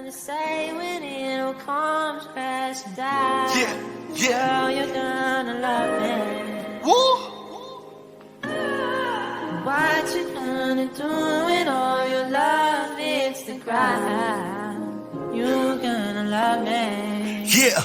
gonna say when it all comes crashing down? Yeah. Girl, you're gonna love me. Woo! What you gonna do when all your love hits the ground? You're gonna love me. Yeah.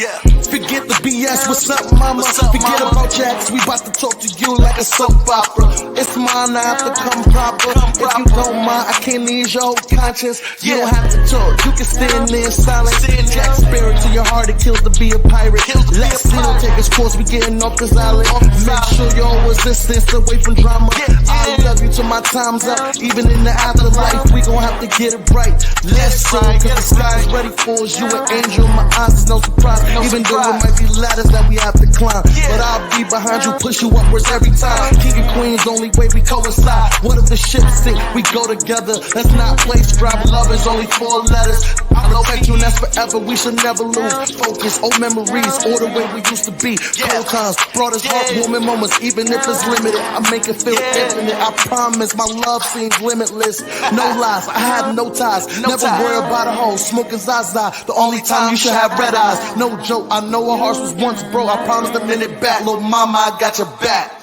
Yeah. Forget the BS, what's up, mama? Forget about Jax, we bout to talk to you like a soap opera. It's mine, I have to come proper. If you don't mind, I can't ease your whole conscience. You don't have to talk, you can stand there in silence. Jack spirit to your heart, it kills to be a pirate. Let Seal take his course, we getting off this island. Make sure your resistance away from drama. I love you till my time's up, even in the afterlife, we gon' have to get it right. Let's see, cause the sky's ready for us. You an angel, my eyes is no surprise. Even though it might be ladders that we have to climb, but I'll be behind you, push you upwards every time. King and Queen's only way we coincide. What if the ship sink? We go together. Let's not play Scrabble. Love is only 4 letters. I'll protect you and that's forever. We should never lose focus. Old memories, all the way we used to be. Cold times brought us heartwarming moments, even if it's limited. I make it feel infinite. I promise my love seems limitless. No lies, I have no ties. Never worry about a hoe. Smoking Zaza. The only time you should have red eyes. No joke, I know a horse was once broke. I promised a minute back. Little mama, I got your back.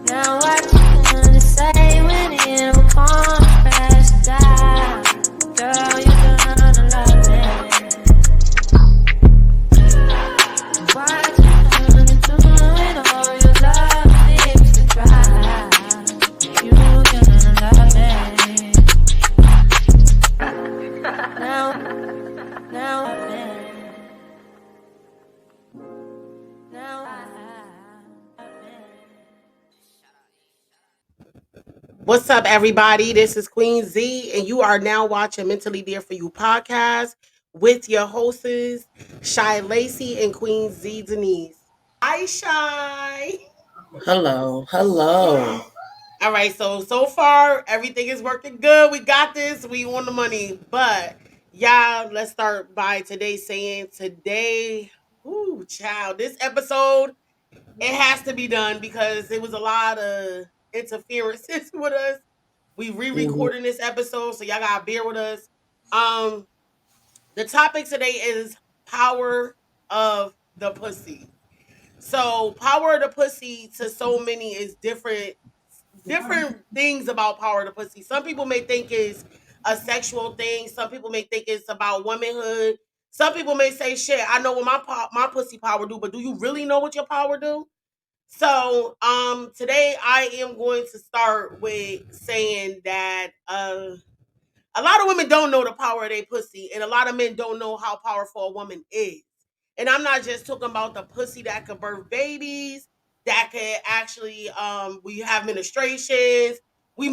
Now what you gonna say when it all comes crashing down? Girl, you're gonna love me. What you gonna do when all your love hits the ground? You're gonna love me. Now, What's up, everybody? This is Queen Z, and you are now watching Mentally There For You podcast with your hosts, Shy Lacey and Queen Z Denise. Hi, Shy. Hello. All right, so far everything is working good. We got this. We on the money, but yeah, let's start by today saying today, ooh, child, this episode it has to be done because it was a lot of interferences with us. We re-recording this episode, so y'all gotta bear with us. Um, the topic today is power of the pussy. So power of the pussy to so many is different things about power of the pussy. Some people may think it's a sexual thing. Some people may think it's about womanhood. Some people may say, "Shit, I know what my pussy power do," but do you really know what your power do? So, today I am going to start with saying that a lot of women don't know the power of their pussy, and a lot of men don't know how powerful a woman is. And I'm not just talking about the pussy that could birth babies, that could actually we have ministrations, we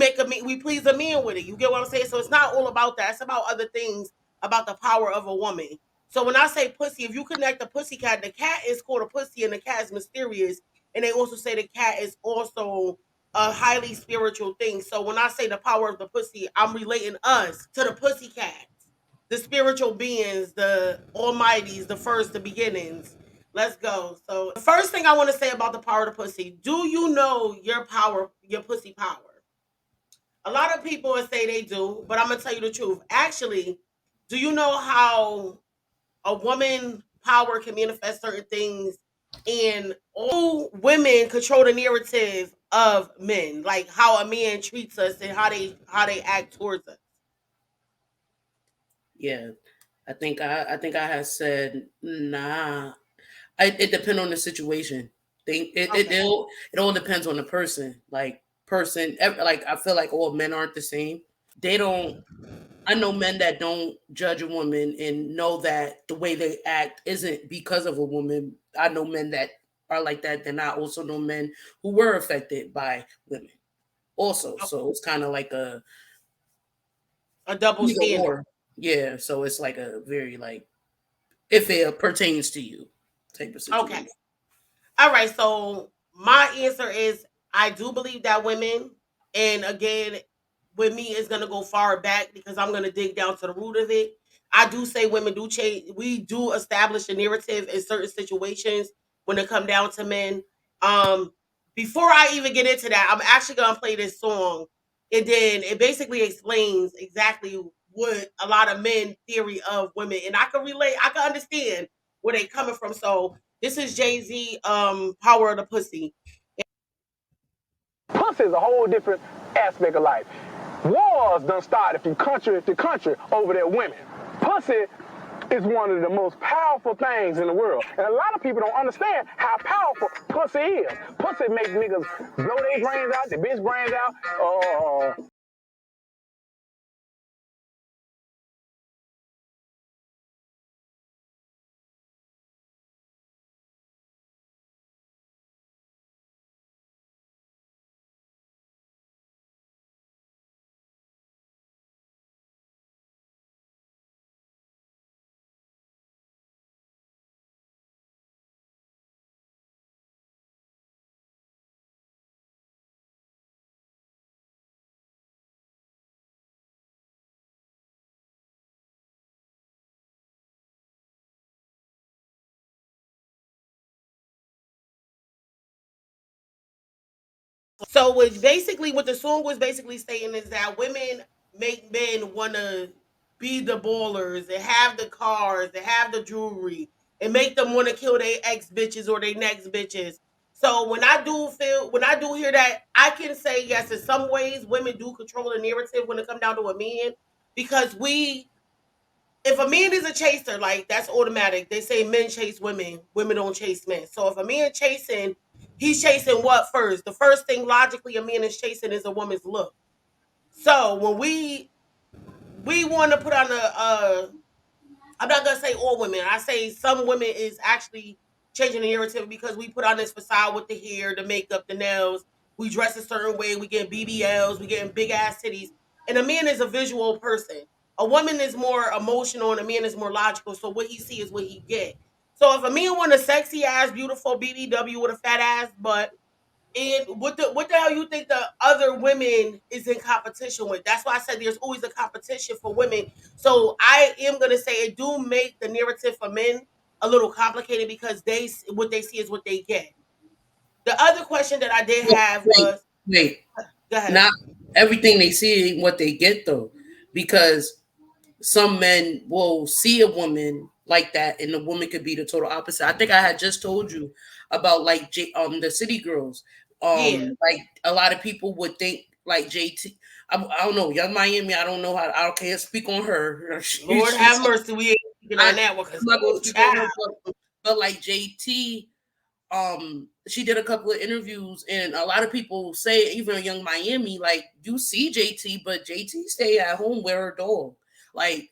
please a man with it. You get what I'm saying? So it's not all about that. It's about other things about the power of a woman. So when I say pussy, if you connect the pussy cat, the cat is called a pussy and the cat is mysterious. And they also say the cat is also a highly spiritual thing. So when I say the power of the pussy, I'm relating us to the pussy cats, the spiritual beings, the almighties, the first, the beginnings. Let's go. So the first thing I want to say about the power of the pussy, do you know your power, your pussy power? A lot of people will say they do, but I'm gonna tell you the truth. Actually, do you know how a woman power can manifest certain things and all women control the narrative of men, like how a man treats us and how they act towards us? Yeah. I think I had said nah. It depends on the situation. Okay. It all depends on the person. Like I feel like all men aren't the same. They don't. I know men that don't judge a woman and know that the way they act isn't because of a woman. I know men that are like that. Then I also know men who were affected by women. Also, so it's kind of like A double either standard. or. Yeah, so it's like a very like if it pertains to you type of Okay. situation. All right. So my answer is I do believe that women, and again, with me, it's gonna go far back because I'm gonna dig down to the root of it. I do say women do change. We do establish a narrative in certain situations when it come down to men. Um, Before I even get into that, I'm actually gonna play this song, and then it basically explains exactly what a lot of men theory of women, and I can relate. I can understand where they coming from. So this is Jay-Z, Power of the Pussy. Pussy is a whole different aspect of life. Wars done started from country to country over their women. Pussy is one of the most powerful things in the world. And a lot of people don't understand how powerful pussy is. Pussy makes niggas blow their brains out, their bitch brains out. So what basically what the song was basically saying is that women make men want to be the ballers and have the cars and have the jewelry and make them want to kill their ex bitches or their next bitches. So when I do hear that, I can say yes. In some ways, women do control the narrative when it comes down to a man, because if a man is a chaser, like that's automatic. They say men chase women, women don't chase men. So if a man chasing, he's chasing what first? The first thing logically a man is chasing is a woman's look. So when we want to put on I'm not gonna say all women. I say some women is actually changing the narrative because we put on this facade with the hair, the makeup, the nails. We dress a certain way. We get BBLs. We getting big ass titties. And a man is a visual person. A woman is more emotional, and a man is more logical. So what he see is what he get. So if a man want a sexy ass, beautiful BBW with a fat ass butt, and what the hell you think the other women is in competition with? That's why I said there's always a competition for women. So I am gonna say it do make the narrative for men a little complicated because what they see is what they get. The other question that I did have Wait, was, wait. go ahead. Not everything they see ain't what they get though, because some men will see a woman like that, and the woman could be the total opposite. I think I had just told you about like the city girls. Yeah, Like a lot of people would think like JT. I don't know, Young Miami. I don't know how. I can't speak on her. Lord She's have mercy, we ain't speaking on that one I'm because not gonna oh speak on her, child. but like JT, she did a couple of interviews, and a lot of people say, even Young Miami, like you see JT, but JT stay at home with her dog. Like,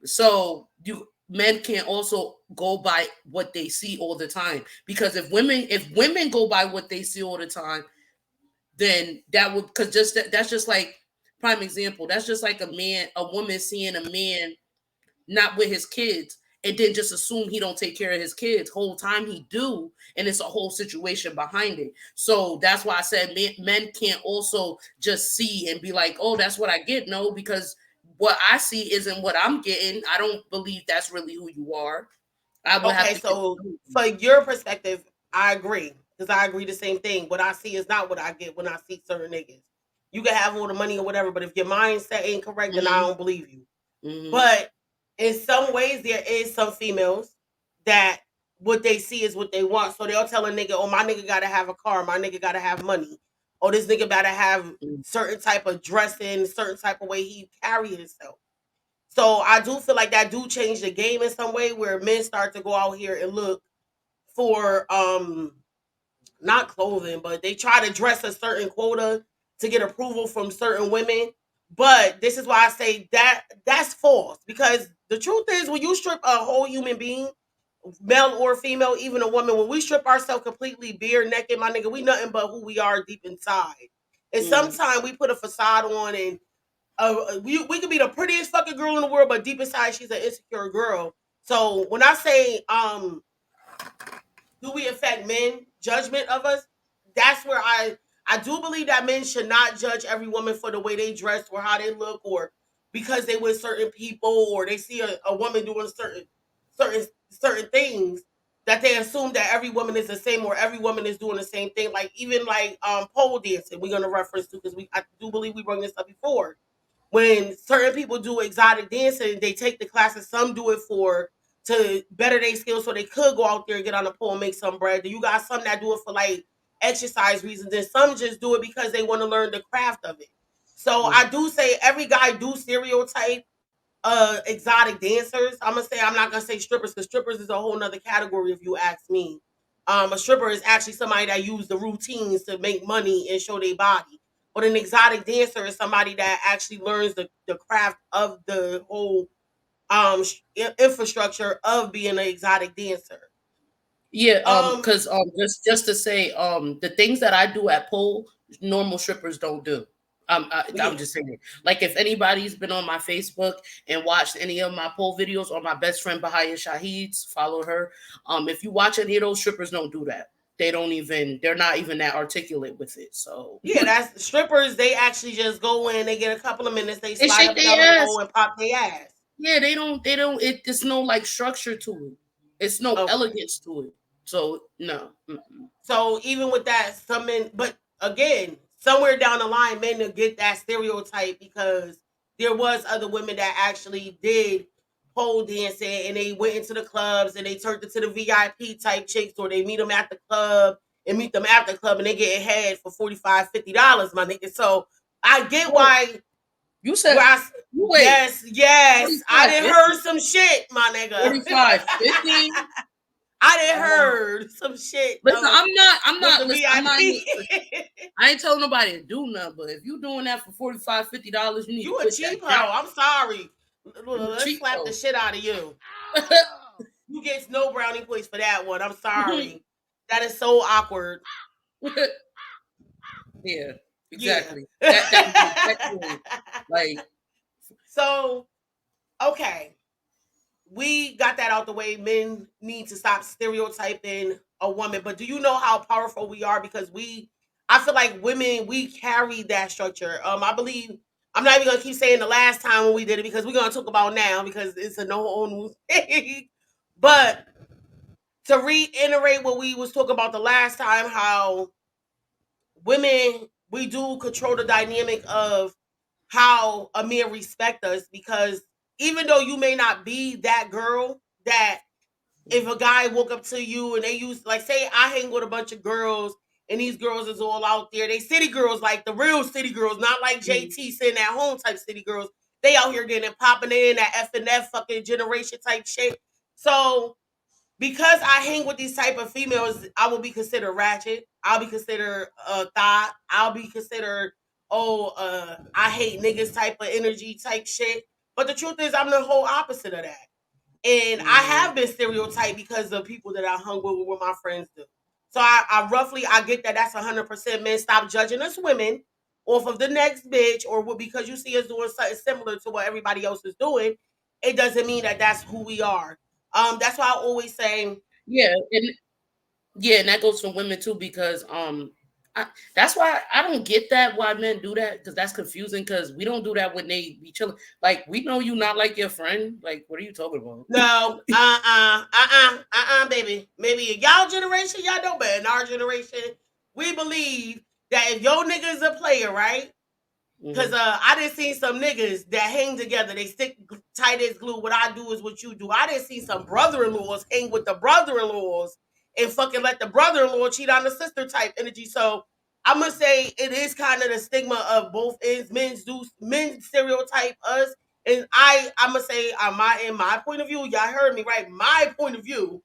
so you men can't also go by what they see all the time, because if women go by what they see all the time, then that would, because that's just like prime example. That's just like a woman seeing a man not with his kids and then just assume he don't take care of his kids whole time he do, and it's a whole situation behind it. So that's why I said men can't also just see and be like, oh, that's what I get. No, because what I see isn't what I'm getting. I don't believe that's really who you are. I would have Okay, to get so for your perspective, I agree because I agree the same thing. What I see is not what I get when I see certain niggas. You can have all the money or whatever, but if your mindset ain't correct, then I Mhm, don't believe you. mhm, But in some ways, there is some females that what they see is what they want. So they'll tell a nigga, "Oh, my nigga gotta have a car. My nigga gotta have money. Oh, this nigga gotta have mhm. certain type of dressing, certain type of way he carry himself." So I do feel like that do change the game in some way, where men start to go out here and look for not clothing, but they try to dress a certain quota to get approval from certain women. But this is why I say that that's false, because the truth is when you strip a whole human being, male or female, even a woman, when we strip ourselves completely bare naked, my nigga, we nothing but who we are deep inside. And Mhm. sometimes we put a facade on, and we could be the prettiest fucking girl in the world, but deep inside she's an insecure girl. So when I say do we affect men judgment of us, that's where I do believe that men should not judge every woman for the way they dress or how they look, or because they with certain people, or they see a woman doing certain things, that they assume that every woman is the same or every woman is doing the same thing. Like even like pole dancing, we're gonna reference to, because I do believe we brought this up before. when certain people do exotic dancing, they take the classes. Some do it to better their skills so they could go out there and get on the pole and make some bread. Then you got some that do it for like exercise reasons, and some just do it because they want to learn the craft of it. So I do say every guy do stereotype exotic dancers. I'm not gonna say strippers, because strippers is a whole nother category if you ask me. A stripper is actually somebody that use the routines to make money and show their body. But an exotic dancer is somebody that actually learns the craft of the whole infrastructure of being an exotic dancer. Yeah, because just to say, the things that I do at pole, normal strippers don't do. I'm just saying, like, if anybody's been on my Facebook and watched any of my pole videos, or my best friend Bahaya Shahid's, follow her. If you watch any of those, strippers don't do that. They're not even that articulate with it. So yeah, that's strippers. They actually just go in, they get a couple of minutes, they slide shake up their down the ass. pole and pop their ass. Yeah, there's no like structure to it. It's no elegance to it. So no. Mm-mm. So even with that, some men, but again, somewhere down the line, men will get that stereotype because there was other women that actually did pole dancing, and they went into the clubs and they turned into the VIP type chicks, or they meet them at the club and meet them after the club, and they get head for $45, $50, my nigga. So I get why. You said wait. Yes. I done heard some shit, my nigga. 45, 50. I done heard some shit. Listen, I'm not VIP. I ain't telling nobody to do nothing, but if you doing that for $45, $50, you need you to a cheap hoe. I'm sorry. Let's slap the shit out of you. You get no brownie points for that one. I'm sorry. That is so awkward. Yeah, exactly. Yeah. Like, so, okay. We got that out the way. Men need to stop stereotyping a woman. But do you know how powerful we are? Because I feel like women, we carry that structure. I believe, I'm not even going to keep saying the last time when we did it, because we're going to talk about now, because it's a no new thing. But to reiterate what we was talking about the last time, how women, we do control the dynamic of how a man respect us, because even though you may not be that girl, that if a guy woke up to you and they use, like, say I hang with a bunch of girls and these girls is all out there, they city girls, like the real city girls, not like JT sitting at home type city girls. They out here getting it, popping in that F&F fucking generation type shit. So because I hang with these type of females, I will be considered ratchet. I'll be considered thought. I'll be considered, I hate niggas type of energy type shit. But the truth is, I'm the whole opposite of that. And I have been stereotyped because of people that I hung with what my friends do. So I get that that's 100%. Men, stop judging us women off of the next bitch, or because you see us doing something similar to what everybody else is doing. It doesn't mean that that's who we are. That's why I always say, and that goes for women too, because that's why I don't get that why men do that, because that's confusing, because we don't do that when they be chilling. Like, we know you not like your friend. Like, what are you talking about? No, baby. Maybe in y'all generation, y'all don't, but in our generation, we believe that if your nigga is a player, right? Because I done seen some niggas that hang together. They stick tight as glue. What I do is what you do. I done see some brother-in-laws hang with the brother-in-laws and fucking let the brother-in-law cheat on the sister type energy. So I'm going to say it is kind of the stigma of both ends. Men stereotype us. And I'm going to say in my point of view, y'all heard me, right? My point of view,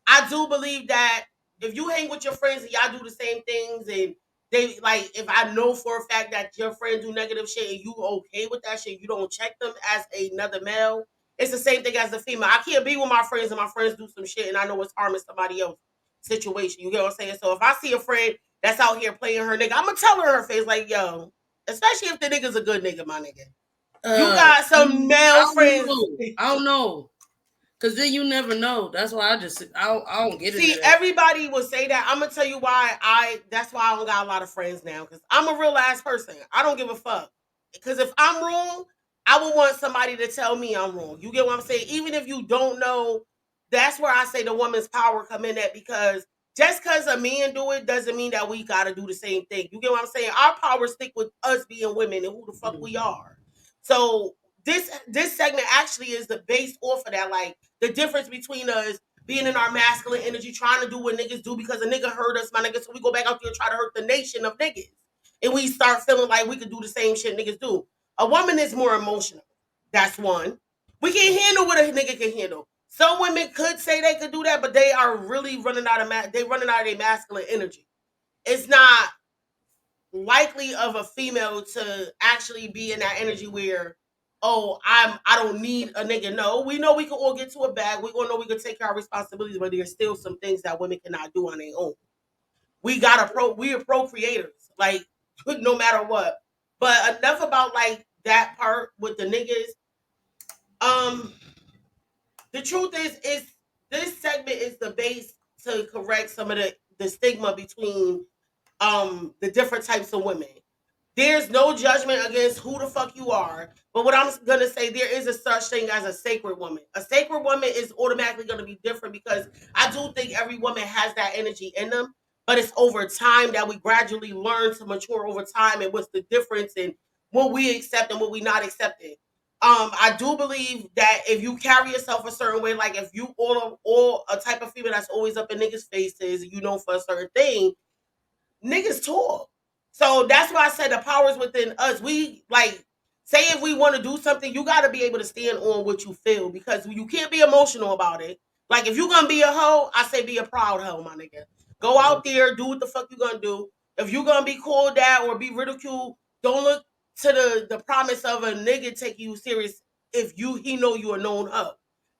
I do believe that if you hang with your friends and y'all do the same things, and they, like, if I know for a fact that your friend do negative shit and you okay with that shit, you don't check them as another male. It's the same thing as the female. I can't be with my friends and my friends do some shit and I know it's harming somebody else's situation. You get what I'm saying? So if I see a friend that's out here playing her nigga, I'm gonna tell her in her face, like, yo, especially if the nigga's a good nigga, my nigga. You got some male friends. I don't know. Because then you never know. That's why I don't get it. See, everybody will say that. I'm going to tell you why that's why I don't got a lot of friends now. Because I'm a real ass person. I don't give a fuck. Because if I'm wrong, I would want somebody to tell me I'm wrong. You get what I'm saying? Even if you don't know, that's where I say the woman's power come in at. Because just because a man do it doesn't mean that we got to do the same thing. You get what I'm saying? Our power stick with us being women and who the fuck we are. So this segment actually is the based off of that, like the difference between us being in our masculine energy, trying to do what niggas do because a nigga hurt us, my nigga. So we go back out there and try to hurt the nation of niggas, and we start feeling like we could do the same shit niggas do. A woman is more emotional. That's one. We can handle what a nigga can handle. Some women could say they could do that, but they are really running out of they running out of their masculine energy. It's not likely of a female to actually be in that energy where, oh, I don't need a nigga. No, we know we can all get to a bag. We all know we can take our responsibilities, but there's still some things that women cannot do on their own. We are procreators, like no matter what. But enough about like that part with the niggas. The truth is this segment is the base to correct some of the stigma between the different types of women. There's no judgment against who the fuck you are, but what I'm gonna say, there is a such thing as a sacred woman. A sacred woman is automatically gonna be different because I do think every woman has that energy in them, but it's over time that we gradually learn to mature over time and what's the difference in what we accept and what we not accepting. I do believe that if you carry yourself a certain way, like if you all a type of female that's always up in niggas' faces, you know, for a certain thing, niggas talk. So that's why I said the power is within us. We like say if we want to do something, you got to be able to stand on what you feel because you can't be emotional about it. Like if you're gonna be a hoe, I say be a proud hoe, my nigga. Go out there, do what the fuck you gonna do. If you gonna be called at or be ridiculed, don't look to the promise of a nigga taking you serious if he know you a known hoe.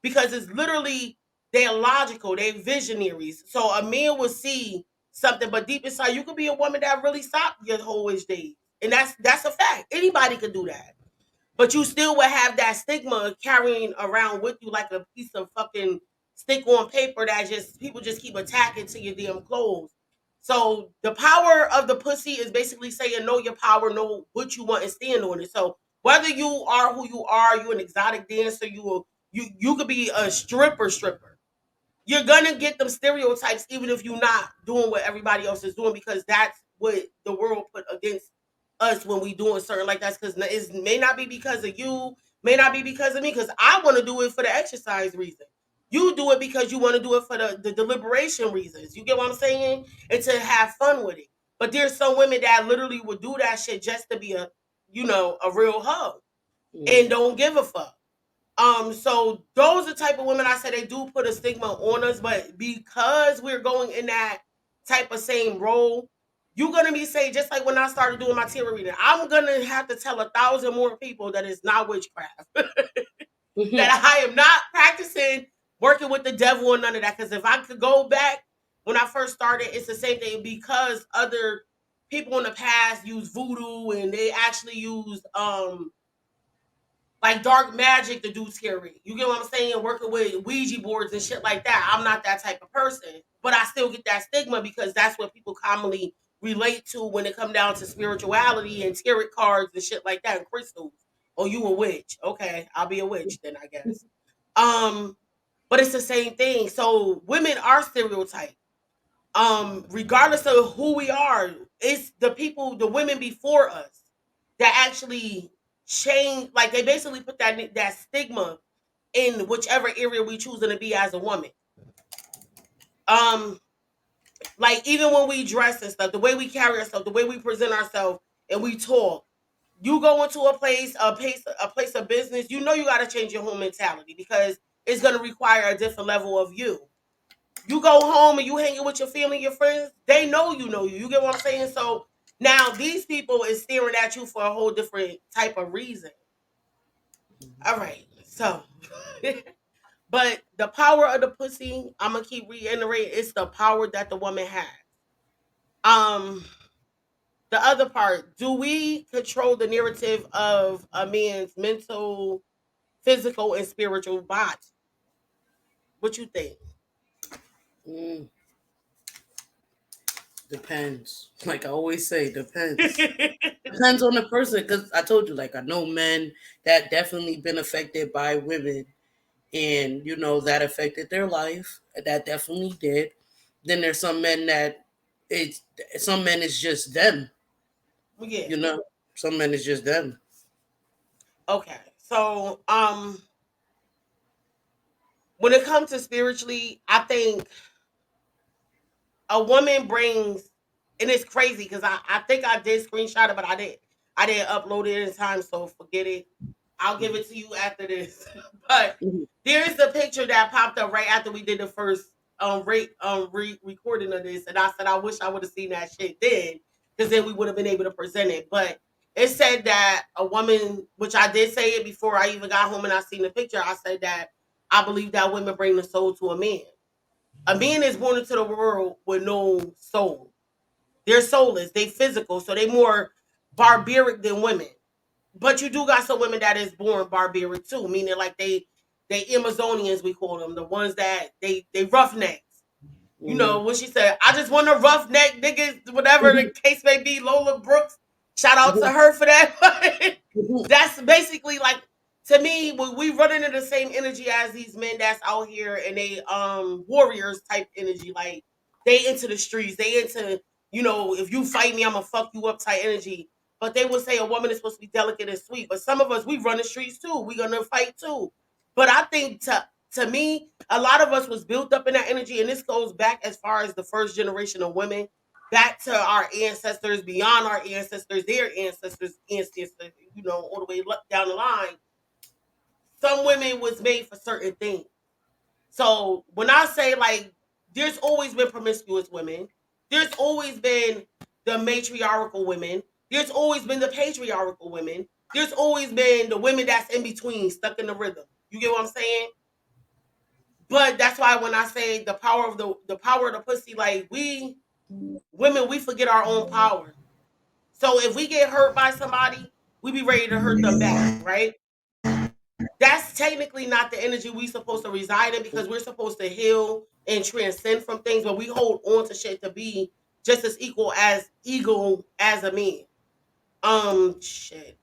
Because it's literally they're logical, they're visionaries. So a man will see something, but deep inside, you could be a woman that really stopped your whole age days, and that's a fact. Anybody could do that, but you still would have that stigma carrying around with you like a piece of fucking stick on paper that just people just keep attacking to your damn clothes. So the power of the pussy is basically saying know your power, know what you want, and stand on it. So whether you are who you are, you an exotic dancer, you could be a stripper. You're gonna get them stereotypes even if you're not doing what everybody else is doing because that's what the world put against us when we doing certain like that. Because it may not be because of you, may not be because of me. Because I want to do it for the exercise reason. You do it because you want to do it for the deliberation reasons. You get what I'm saying? And to have fun with it. But there's some women that literally would do that shit just to be a real hoe and don't give a fuck. So those are the type of women I say they do put a stigma on us, but because we're going in that type of same role, you're gonna be saying just like when I started doing my tarot reading, I'm gonna have to tell 1,000 more people that it's not witchcraft, that I am not practicing working with the devil or none of that. Because if I could go back when I first started, it's the same thing because other people in the past used voodoo and they actually used like dark magic to do scary. You get what I'm saying? Working with Ouija boards and shit like that. I'm not that type of person, but I still get that stigma because that's what people commonly relate to when it come down to spirituality and tarot cards and shit like that and crystals. Oh, you a witch? Okay, I'll be a witch then, I guess. But it's the same thing. So women are stereotyped. Regardless of who we are, it's the women before us that actually change, like they basically put that stigma in whichever area we choosing to be as a woman. Like even when we dress and stuff, the way we carry ourselves, the way we present ourselves and we talk, you go into a place of business, you know you got to change your whole mentality because it's going to require a different level of you. You go home and you hanging with your family, your friends, they know you. You get what I'm saying? So now these people is staring at you for a whole different type of reason. All right, so, but the power of the pussy, I'm gonna keep reiterating, it's the power that the woman has. Um, the other part, do we control the narrative of a man's mental, physical, and spiritual body? What you think? Mm, depends. Like I always say, depends. Depends on the person. Because I told you, like I know men that definitely been affected by women, and that affected their life. That definitely did. Then there's some men that some men is just them. Yeah. Some men is just them. Okay. So when it comes to spiritually, I think a woman brings, and it's crazy because I think I did screenshot it, but I didn't upload it in time, so forget it. I'll give it to you after this. But Mhm. there's a picture that popped up right after we did the first recording of this, and I said I wish I would have seen that shit then, because then we would have been able to present it. But it said that a woman, which I did say it before I even got home and I seen the picture, I said that I believe that women bring the soul to a man. A man is born into the world with no soul. They're soulless. They physical, so they more barbaric than women. But you do got some women that is born barbaric too, meaning like they Amazonians, we call them, the ones that they roughnecks. You know Mhm. what she said? I just want to roughneck niggas, whatever the case may be. Lola Brooks, shout out to Mhm. her for that. Mhm. That's basically like, to me, when we run into the same energy as these men that's out here, and they warriors type energy, like they into the streets, they into, if you fight me, I'm gonna fuck you up type energy. But they would say a woman is supposed to be delicate and sweet. But some of us, we run the streets too. We gonna fight too. But I think to me, a lot of us was built up in that energy, and this goes back as far as the first generation of women, back to our ancestors, beyond our ancestors, their ancestors, all the way down the line. Some women was made for certain things. So when I say, like, there's always been promiscuous women, there's always been the matriarchal women, there's always been the patriarchal women, there's always been the women that's in between, stuck in the rhythm. You get what I'm saying? But that's why when I say the power of the pussy, like, we women, we forget our own power. So if we get hurt by somebody, we be ready to hurt them back, right? That's technically not the energy we supposed to reside in, because we're supposed to heal and transcend from things, but we hold on to shit to be just as equal as a man. Shit.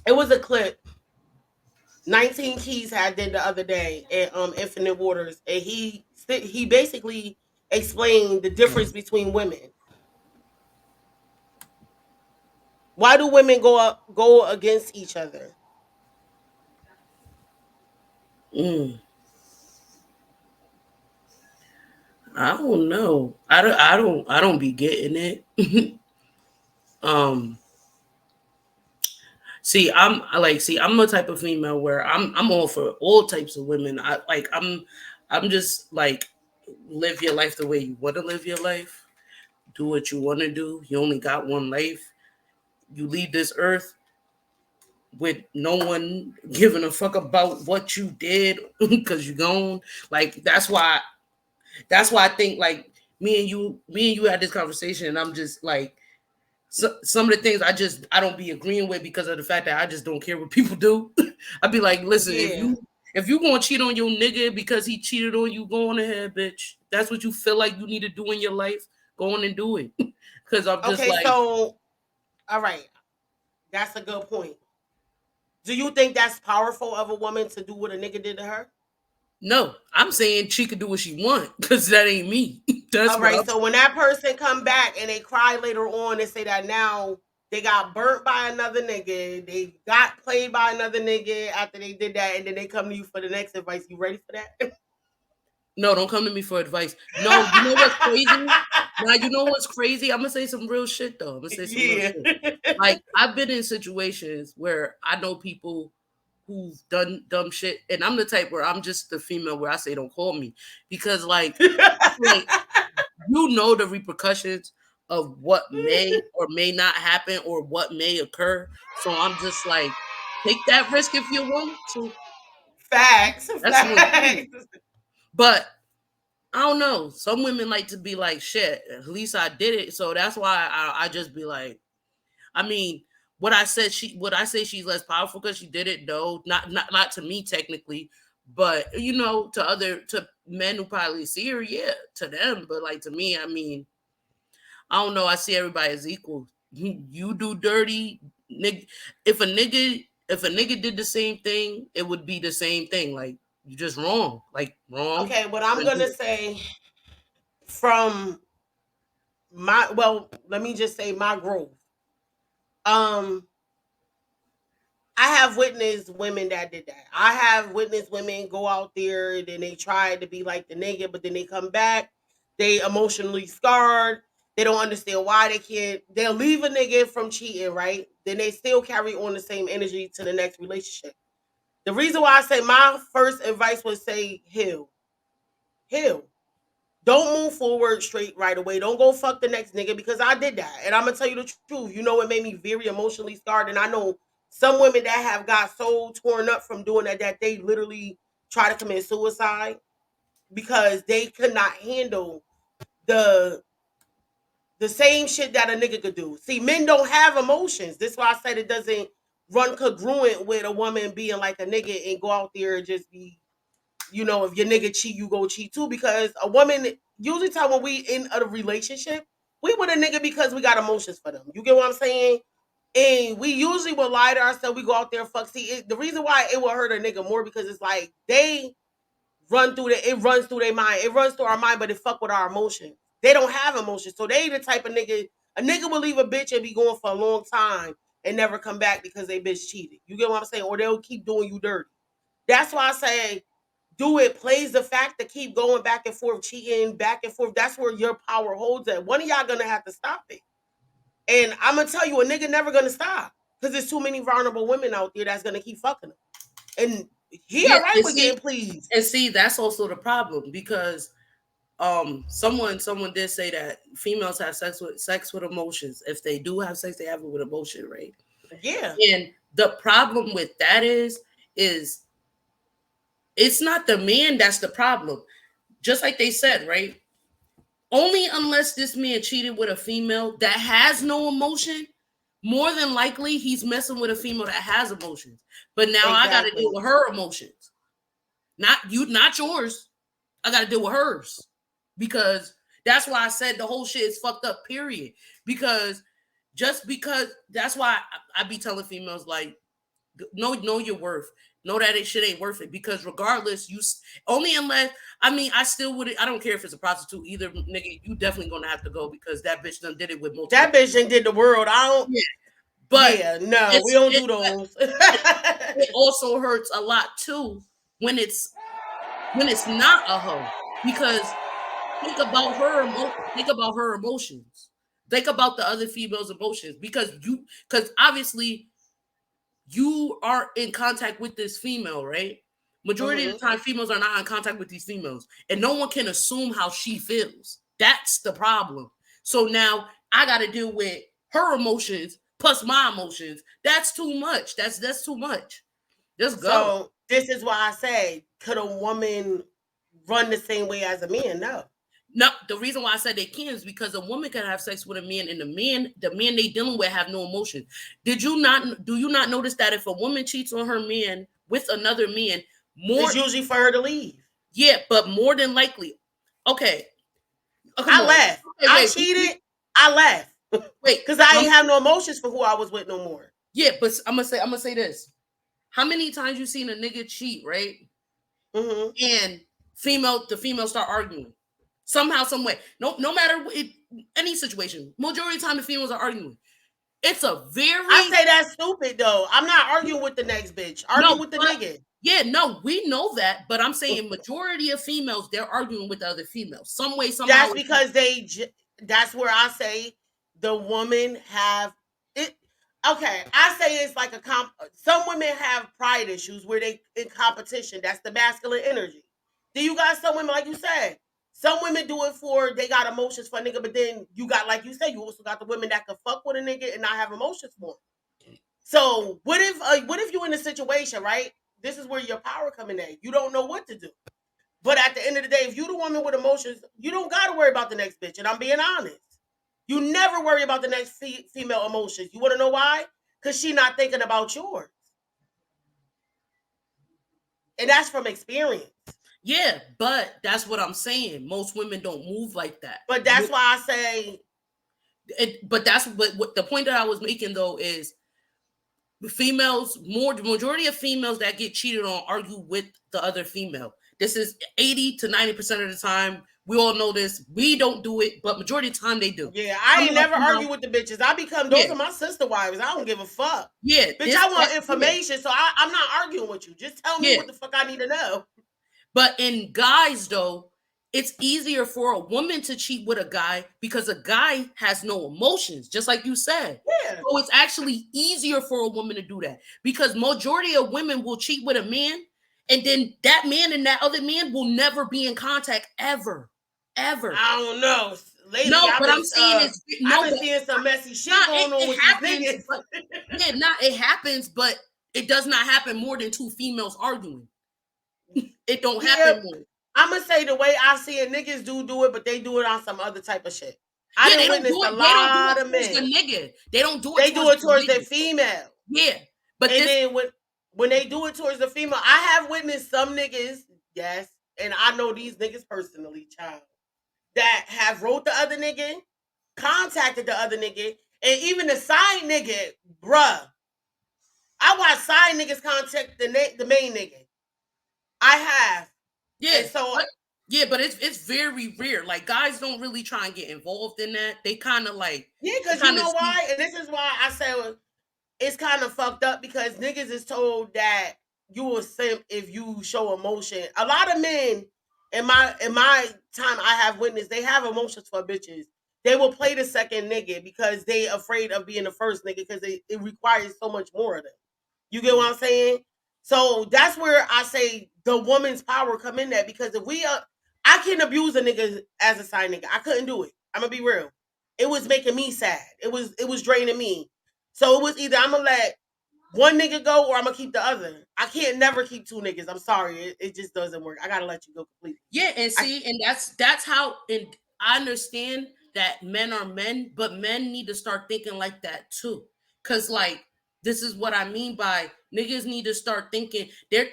It was a clip 19 Keys had did the other day at Infinite Waters, and he basically explained the difference between women. Why do women go against each other? Mm. I don't know. I don't be getting it. um I'm the type of female where I'm all for all types of women. I'm just like, live your life the way you want to live your life. Do what you want to do. You only got one life. You leave this earth with no one giving a fuck about what you did because you're gone. Like that's why I think, like, me and you had this conversation, and I'm just like, some of the things I don't be agreeing with because of the fact that I just don't care what people do. I'd be like, listen, if Yeah. you gonna cheat on your nigga because he cheated on you, go on ahead, bitch. That's what you feel like you need to do in your life. Go on and do it. Because I'm just Okay, like, so all right, that's a good point. Do you think that's powerful of a woman to do what a nigga did to her? no, I'm saying she could do what she want because that ain't me. That's All what right, I'm. so when that person come back and they cry later on and say that now they got burnt by another nigga, they got played by another nigga after they did that, and then they come to you for the next advice, you ready for that? No, don't come to me for advice. No, you know what's crazy? Now you know what's crazy. I'm gonna say some real shit though. I'm gonna say some real Yeah. shit. Like, I've been in situations where I know people who've done dumb shit, and I'm the type where I'm just the female where I say don't call me, because like I feel like the repercussions of what may or may not happen or what may occur. So I'm just like, take that risk if you want to. Facts, That's on you. facts. But I don't know. Some women like to be like, shit, at least I did it. So that's why I just be like, I mean, would I say she's less powerful because she did it? No, not to me technically, but to men who probably see her, yeah, to them. But like to me, I mean, I don't know. I see everybody as equal. You do dirty, nigga. If a nigga did the same thing, it would be the same thing. Like, you just wrong. Like, wrong. Okay, what I'm Shouldn't do gonna it. say from my, well, let me just say my growth. Um, I have witnessed women that did that. I have witnessed women go out there and then they try to be like the nigga, but then they come back. They emotionally scarred. They don't understand why they can't. They'll leave a nigga from cheating, right? Then they still carry on the same energy to the next relationship. The reason why I say my first advice was say heal. Heal. Don't move forward straight right away. Don't go fuck the next nigga because I did that. And I'm gonna tell you the truth. You know, it made me very emotionally scarred. And I know some women that have got so torn up from doing that they literally try to commit suicide because they could not handle the same shit that a nigga could do. See, men don't have emotions. This is why I said it doesn't run congruent with a woman being like a nigga and go out there and just be, you know, if your nigga cheat, you go cheat too. Because a woman usually tell when we in a relationship, we with a nigga because we got emotions for them. You get what I'm saying? And we usually will lie to ourselves. We go out there and fuck. See, the reason why it will hurt a nigga more because it's like they it runs through their mind. It runs through our mind, but it fuck with our emotions. They don't have emotions. So they the type of nigga, a nigga will leave a bitch and be going for a long time and never come back because they bitch cheated. You get what I'm saying? Or they'll keep doing you dirty. That's why I say do it plays the fact to keep going back and forth, cheating back and forth. That's where your power holds at. One of y'all gonna have to stop it. And I'm gonna tell you, a nigga never gonna stop because there's too many vulnerable women out there that's gonna keep fucking them. And he all right with getting pleased. And see, that's also the problem because someone did say that females have sex with emotions. If they do have sex, they have it with emotion, right? Yeah. And the problem with that is it's not the man that's the problem. Just like they said, right? Only unless this man cheated with a female that has no emotion, more than likely he's messing with a female that has emotions. But now I got to deal with her emotions. Not yours. I got to deal with hers. Because that's why I said the whole shit is fucked up, period. Because that's why I be telling females, like, know your worth. Know that shit ain't worth it. Because regardless, only unless, I still would, I don't care if it's a prostitute either, nigga, you definitely gonna have to go because that bitch done did it with multiple. That bitch done did the world. I don't. Yeah. But yeah, no, we don't do those. It also hurts a lot too when it's not a hoe. Because think about her emotions. Think about the other female's emotions. Because obviously you are in contact with this female, right? Majority of the time, females are not in contact with these females. And no one can assume how she feels. That's the problem. So now I got to deal with her emotions plus my emotions. That's too much. That's too much. Just go. So this is why I say, could a woman run the same way as a man? No. No, the reason why I said they can is because a woman can have sex with a man, and the man they dealing with have no emotion. Do you not notice that if a woman cheats on her man with another man, it's usually for her to leave. Yeah, but more than likely. Okay. I left. I cheated. I left. Wait, because I ain't have no emotions for who I was with no more. Yeah, but I'm gonna say this. How many times you seen a nigga cheat, right? Mm-hmm. And the female start arguing. Somehow, some way. No matter any situation. Majority of the time the females are arguing. It's a very I say that's stupid though. I'm not arguing with the next bitch. Argue with the nigga. Yeah, no, we know that, but I'm saying majority of females, they're arguing with the other females. Some way, somehow. That's because that's where I say the woman have it. Okay, I say it's like some women have pride issues where they in competition. That's the masculine energy. Then you got some women, like you said, some women do it for they got emotions for a nigga, but then you got, like you said, you also got the women that can fuck with a nigga and not have emotions for him. So what if you in a situation, right? This is where your power coming in. You don't know what to do. But at the end of the day, if you the woman with emotions, you don't got to worry about the next bitch. And I'm being honest. You never worry about the next female emotions. You want to know why? Because she not thinking about yours. And that's from experience. Yeah, but that's what I'm saying. Most women don't move like that. But that's why I say... But the point that I was making, though, is the majority of females that get cheated on argue with the other female. This is 80 to 90% of the time We all know this. We don't do it, but majority of the time they do. Yeah, I ain't never you know, argue with the bitches. I become those Yeah. are my sister wives. I don't give a fuck. Yeah, Bitch, I want information, so I'm not arguing with you. Just tell me Yeah. what the fuck I need to know. But in guys, though, it's easier for a woman to cheat with a guy because a guy has no emotions, just like you said. Yeah. So it's actually easier for a woman to do that because majority of women will cheat with a man, and then that man and that other man will never be in contact ever. I don't know. Lately, No, I've what been, I'm saying is I've been seeing some messy shit going on with these niggas. But, it happens, but it does not happen more than two females arguing. It don't happen more. I'm gonna say the way I see it, niggas do it, but they do it on some other type of shit. I didn't witness a lot of men. The nigga. They don't do it. They do it towards the female. Yeah, but then when they do it towards the female, I have witnessed some niggas, yes, and I know these niggas personally, child, that have wrote the other nigga, contacted the other nigga, and even the side nigga, bruh. I watch side niggas contact the main nigga. I have. Yeah. And so but it's very rare. Like guys don't really try and get involved in that. They kind of like because you know why, and this is why I say it's kind of fucked up because niggas is told that you a simp if you show emotion. A lot of men in my time I have witnessed, they have emotions for bitches. They will play the second nigga because they afraid of being the first nigga because it requires so much more of them. You get what I'm saying? So that's where I say the woman's power come in there because if I can't abuse a nigga as a side nigga. I couldn't do it. I'm gonna be real. It was making me sad. It was draining me. So it was either I'm gonna let one nigga go or I'm gonna keep the other. I can't never keep two niggas. I'm sorry. It just doesn't work. I gotta let you go completely. Yeah, and see, and that's how, and I understand that men are men, but men need to start thinking like that too. Cause like this is what I mean by niggas need to start thinking.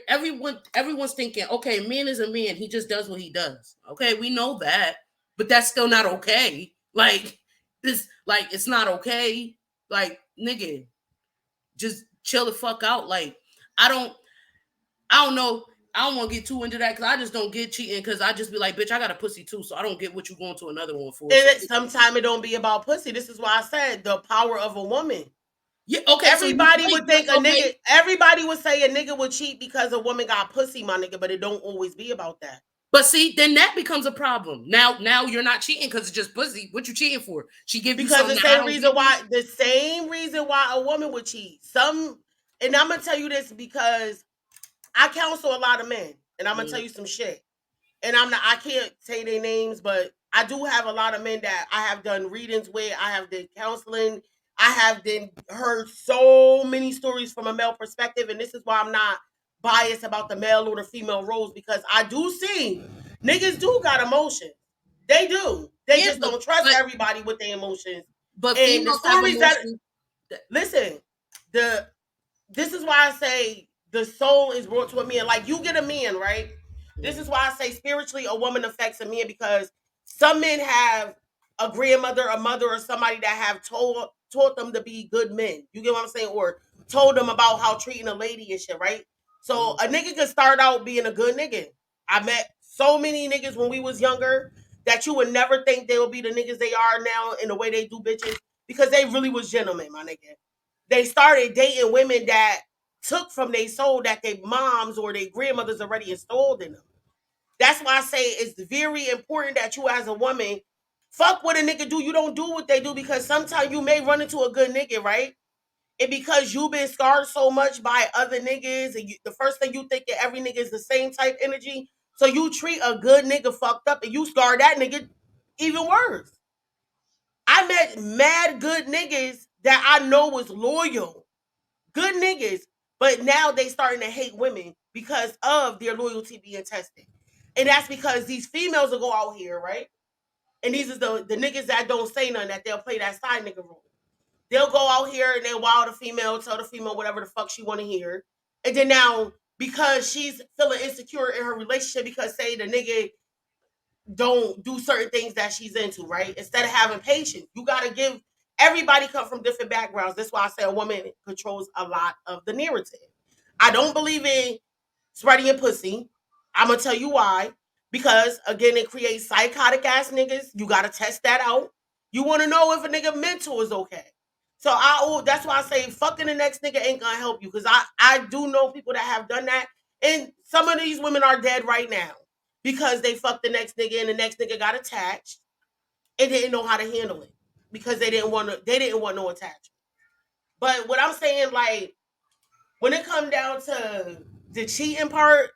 Everyone's thinking, okay, man is a man. He just does what he does. Okay, we know that, but that's still not okay. Like this, like it's not okay. Like nigga, just chill the fuck out. Like I don't know. I don't want to get too into that because I just don't get cheating because I just be like, bitch, I got a pussy too, so I don't get what you going to another one for. Sometimes it don't be about pussy. This is why I said the power of a woman. Yeah, okay. Everybody would think a nigga. Everybody would say a nigga would cheat because a woman got pussy, my nigga. But it don't always be about that. But see, then that becomes a problem. Now you're not cheating because it's just pussy. What you cheating for? She give you something. The same reason why a woman would cheat. And I'm gonna tell you this because I counsel a lot of men, and I'm gonna tell you some shit. And I can't say their names, but I do have a lot of men that I have done readings with. I have done counseling. I have heard so many stories from a male perspective, and this is why I'm not biased about the male or the female roles because I do see niggas do got emotions. They do. They just don't trust everybody with their emotions. But and the stories listen, this is why I say the soul is brought to a man. Like you get a man, right? This is why I say spiritually a woman affects a man because some men have a grandmother, a mother, or somebody that have taught them to be good men. You get what I'm saying? Or told them about how treating a lady and shit, right? So a nigga could start out being a good nigga. I met so many niggas when we was younger that you would never think they would be the niggas they are now in the way they do bitches because they really was gentlemen, my nigga. They started dating women that took from their soul that their moms or their grandmothers already installed in them. That's why I say it's very important that you as a woman fuck what a nigga do. You don't do what they do because sometimes you may run into a good nigga, right? And because you've been scarred so much by other niggas, and the first thing you think that every nigga is the same type energy, so you treat a good nigga fucked up and you scar that nigga even worse. I met mad good niggas that I know was loyal. Good niggas, but now they starting to hate women because of their loyalty being tested. And that's because these females will go out here, right? And these is the niggas that don't say nothing, that they'll play that side nigga role. They'll go out here and they'll wow the female, tell the female whatever the fuck she want to hear. And then now, because she's feeling insecure in her relationship because say the nigga don't do certain things that she's into, right? Instead of having patience, you got to give, everybody come from different backgrounds. That's why I say a woman controls a lot of the narrative. I don't believe in spreading your pussy. I'm going to tell you why. Because again, it creates psychotic ass niggas. You gotta test that out. You want to know if a nigga mental is okay. So that's why I say fucking the next nigga ain't gonna help you. Because I do know people that have done that, and some of these women are dead right now because they fucked the next nigga and the next nigga got attached and didn't know how to handle it because they didn't want no attachment. But what I'm saying, like, when it come down to the cheating part,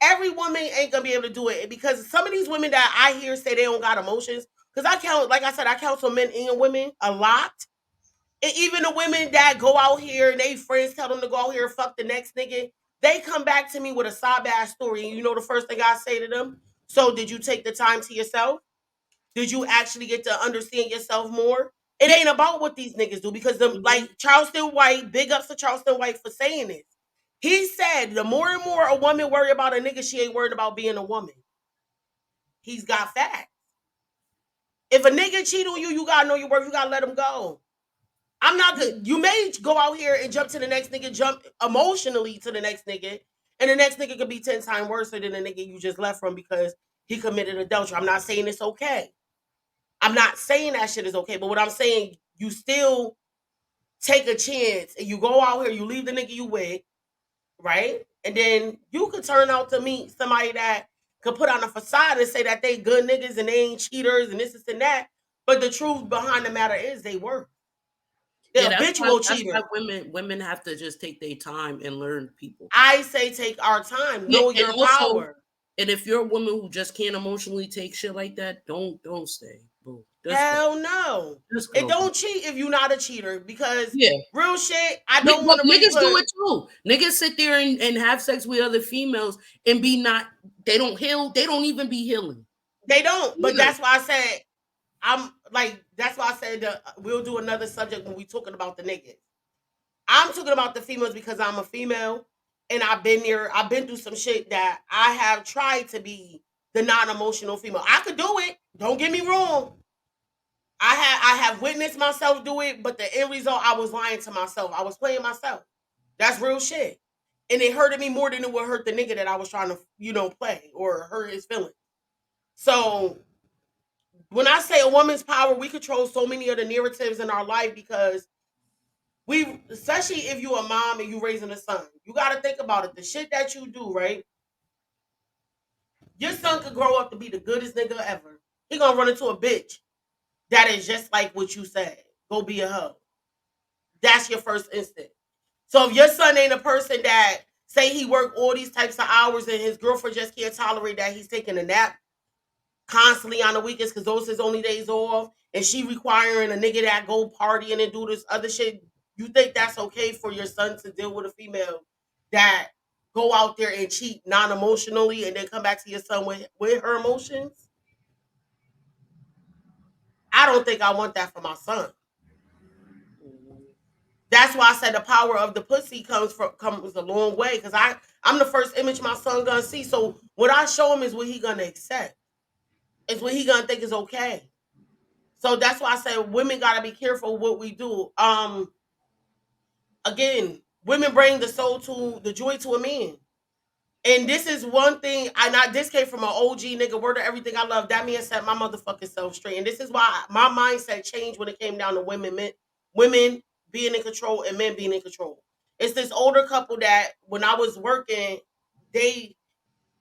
every woman ain't gonna be able to do it because some of these women that I hear say they don't got emotions. Because I count, like I said, I counsel men and women a lot. And even the women that go out here and they friends tell them to go out here and fuck the next nigga, they come back to me with a sob ass story. And you know the first thing I say to them? So did you take the time to yourself? Did you actually get to understand yourself more? It ain't about what these niggas do because them like Charleston White, big ups to Charleston White for saying this. He said the more and more a woman worry about a nigga, she ain't worried about being a woman. He's got facts. If a nigga cheat on you, you gotta know your worth. You gotta let him go. I'm not good. You may go out here and jump to the next nigga, jump emotionally to the next nigga, and the next nigga could be 10 times worse than the nigga you just left from because he committed adultery. I'm not saying it's okay. I'm not saying that shit is okay, but what I'm saying, you still take a chance and you go out here, you leave the nigga you with, right? And then you could turn out to meet somebody that could put on a facade and say that they good niggas and they ain't cheaters and this and that. But the truth behind the matter is they were. They're habitual that's cheaters. why women have to just take their time and learn people. I say take our time, know your power. And if you're a woman who just can't emotionally take shit like that, don't stay. Boo. Hell no. And don't cheat if you're not a cheater because real shit, I don't want to niggas do it too. Niggas sit there and have sex with other females and they don't heal, they don't even be healing. They don't, but that's why I said that's why I said we'll do another subject when we talking about the niggas. I'm talking about the females because I'm a female and I've been through some shit that I have tried to be the non-emotional female. I could do it. Don't get me wrong. I have witnessed myself do it, but the end result, I was lying to myself. I was playing myself. That's real shit. And it hurted me more than it would hurt the nigga that I was trying to, play or hurt his feelings. So when I say a woman's power, we control so many of the narratives in our life because especially if you're a mom and you raising a son, you got to think about it. The shit that you do, right? Your son could grow up to be the goodest nigga ever. He gonna run into a bitch that is just like what you said. Go be a hoe. That's your first instinct. So if your son ain't a person that say he worked all these types of hours and his girlfriend just can't tolerate that he's taking a nap constantly on the weekends because those his only days off, and she requiring a nigga that go partying and do this other shit, you think that's okay for your son to deal with a female that go out there and cheat non-emotionally and then come back to your son with her emotions? I don't think I want that for my son. That's why I said the power of the pussy comes a long way because I'm the first image my son gonna see. So what I show him is what he gonna accept. It's what he gonna think is okay. So that's why I say women gotta be careful what we do. Again, women bring the joy to a man. And this is one thing, this came from an OG nigga, word of everything I love. That man set my motherfucking self straight. And this is why my mindset changed when it came down to women being in control and men being in control. It's this older couple that when I was working, they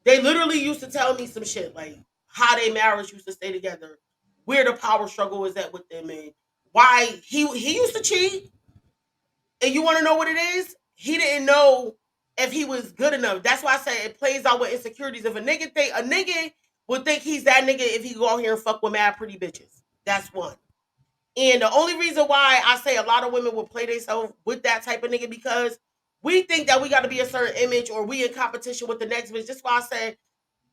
literally used to tell me some shit like how their marriage used to stay together, where the power struggle is at with them, and why he used to cheat. And you want to know what it is? He didn't know if he was good enough. That's why I say it plays out with insecurities. If a nigga would think he's that nigga if he go out here and fuck with mad pretty bitches. That's one. And the only reason why I say a lot of women will play themselves with that type of nigga because we think that we got to be a certain image or we in competition with the next bitch. That's why I say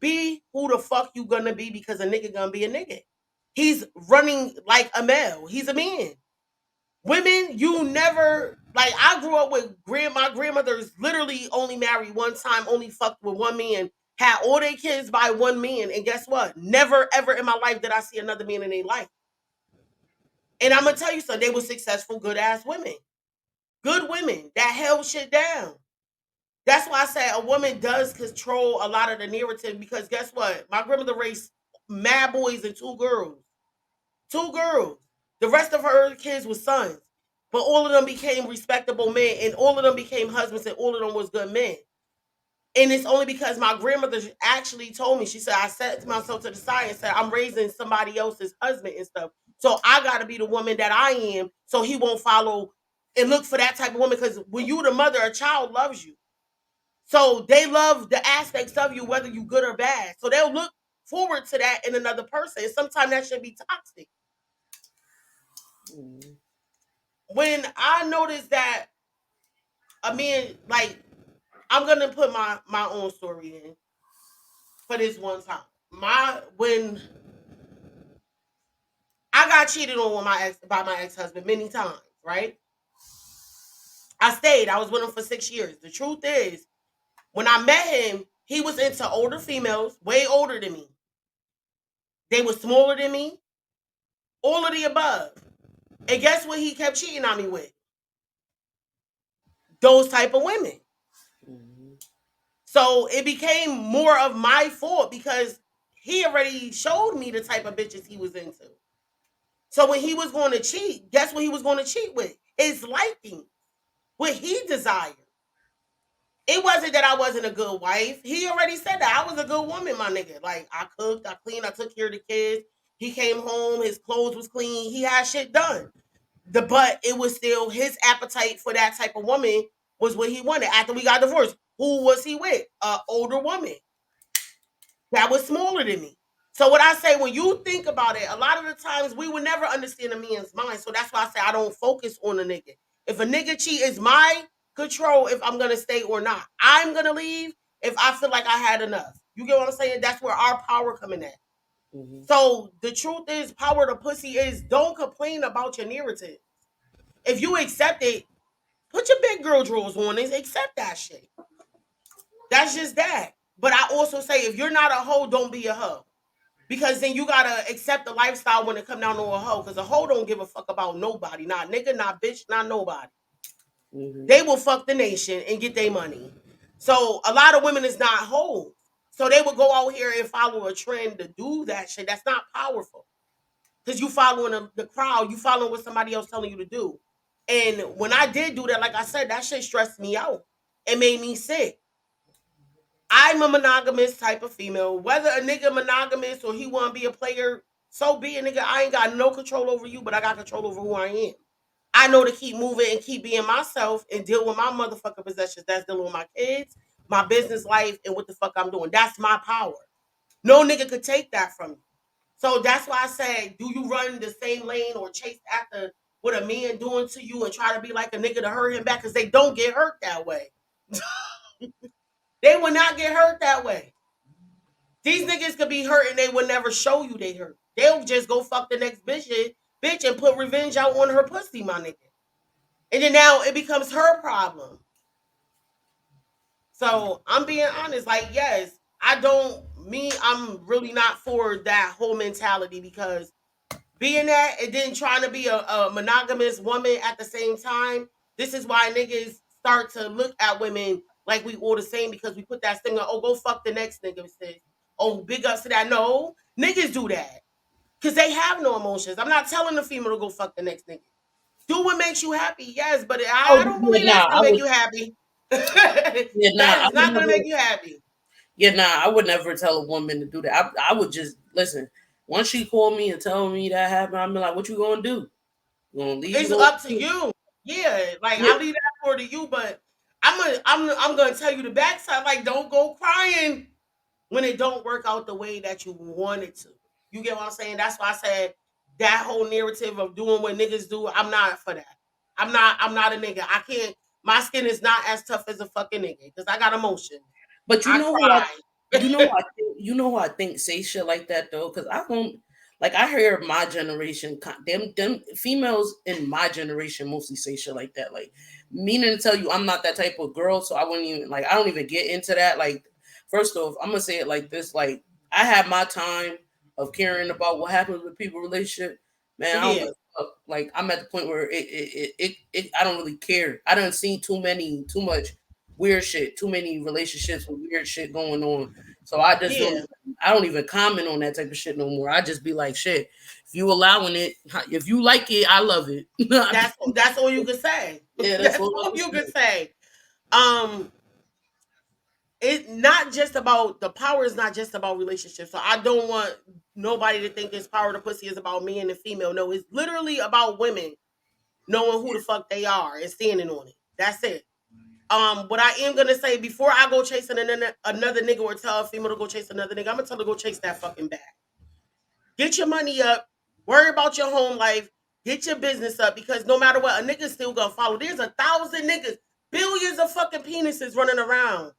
be who the fuck you gonna be because a nigga gonna be a nigga. He's running like a male. He's a man. Women, you never, like, I grew up with my grandmother's literally only married one time, only fucked with one man, had all their kids by one man. And guess what? Never, ever in my life did I see another man in their life. And I'm going to tell you something. They were successful, good-ass women. Good women that held shit down. That's why I say a woman does control a lot of the narrative because guess what? My grandmother raised mad boys and two girls. Two girls. The rest of her kids was sons. But all of them became respectable men and all of them became husbands and all of them was good men. And it's only because my grandmother actually told me, she said, I set myself to the side and said, I'm raising somebody else's husband and stuff. So I got to be the woman that I am so he won't follow and look for that type of woman. Because when you the mother, a child loves you. So they love the aspects of you, whether you good or bad. So they'll look forward to that in another person. And sometimes that should be toxic. Mhm. When I noticed that a man, like, I'm gonna put my own story in for this one time. When I got cheated on with by my ex-husband many times, right? I stayed. I was with him for 6 years. The truth is, when I met him, he was into older females, way older than me. They were smaller than me, all of the above. And guess what he kept cheating on me with? Those type of women. Mhm. So it became more of my fault because he already showed me the type of bitches he was into. So when he was going to cheat, guess what he was going to cheat with? His liking, what he desired. It wasn't that I wasn't a good wife. He already said that I was a good woman, my nigga. Like I cooked, I cleaned, I took care of the kids. He came home, his clothes was clean. He had shit done. But it was still his appetite for that type of woman was what he wanted. After we got divorced, who was he with? An older woman that was smaller than me. So what I say, when you think about it, a lot of the times we would never understand a man's mind. So that's why I say I don't focus on a nigga. If a nigga cheat, is my control if I'm gonna stay or not. I'm gonna leave if I feel like I had enough. You get what I'm saying? That's where our power coming at. Mhm. So the truth is, power to pussy is don't complain about your narrative. If you accept it, put your big girl drawers on and accept that shit. That's just that. But I also say if you're not a hoe, don't be a hoe. Because then you gotta accept the lifestyle when it come down to a hoe. Because a hoe don't give a fuck about nobody. Not nigga, not bitch, not nobody. Mhm. They will fuck the nation and get their money. So a lot of women is not hoes. So they would go out here and follow a trend to do that shit. That's not powerful. Because you following the crowd, you following what somebody else telling you to do. And when I did do that, like I said, that shit stressed me out. It made me sick. I'm a monogamous type of female. Whether a nigga monogamous or he want to be a player, so be it, nigga. I ain't got no control over you, but I got control over who I am. I know to keep moving and keep being myself and deal with my motherfucking possessions. That's dealing with my kids, my business life, and what the fuck I'm doing. That's my power. No nigga could take that from you. So that's why I say, do you run the same lane or chase after what a man doing to you and try to be like a nigga to hurt him back? Because they don't get hurt that way. They will not get hurt that way. These niggas could be hurt and they will never show you they hurt. They'll just go fuck the next bitch and put revenge out on her pussy, my nigga. And then now it becomes her problem. So I'm being honest, like, yes, I'm really not for that whole mentality because being that and then trying to be a monogamous woman at the same time, this is why niggas start to look at women like we all the same because we put that stigma, oh, go fuck the next nigga, sis. Oh, big ups to that. No, niggas do that because they have no emotions. I'm not telling the female to go fuck the next nigga. Do what makes you happy, yes, but I Oh don't yeah, believe that's nah, gonna make you happy. yeah, That nah, I is would not gonna never. make you happy. Yeah, nah, I would never tell a woman to do that. I would just listen. Once she called me and tell me that happened, I'm like, "What you gonna do? You gonna leave?" It's up to you. Yeah, like Yeah, I leave that for to you, but I'm gonna tell you the backside. Like, don't go crying when it don't work out the way that you want it to. You get what I'm saying? That's why I said that whole narrative of doing what niggas do. I'm not for that. I'm not a nigga. I can't. My skin is not as tough as a fucking nigga because I got emotion. but I cry. you know who I think say shit like that though, because I don't like. I hear my generation, them females in my generation mostly say shit like that. Like, meaning to tell you, I'm not that type of girl, so I wouldn't even like. I don't even get into that. Like, first off, I'm gonna say it like this: like, I have my time of caring about what happens with people relationship. Man, I don't give Yeah. a fuck. Like, I'm at the point where I don't really care. I done seen too much weird shit. Too many relationships with weird shit going on. So I just Yeah. don't even comment on that type of shit no more. I just be like, shit, if you allowing it, if you like it, I love it. That's all you can say. Yeah, That's that's all all I you can can say. It's not just about the power is not just about relationships. So I don't want nobody to think this power of the pussy is about me and the female. No, it's literally about women knowing who the fuck they are and standing on it. That's it. What I am gonna say before I go chasing another nigga or tell a female to go chase another nigga, I'm gonna tell her to go chase that fucking bag. Get your money up. Worry about your home life. Get your business up because no matter what, a nigga's still gonna follow. There's 1,000 niggas, billions of fucking penises running around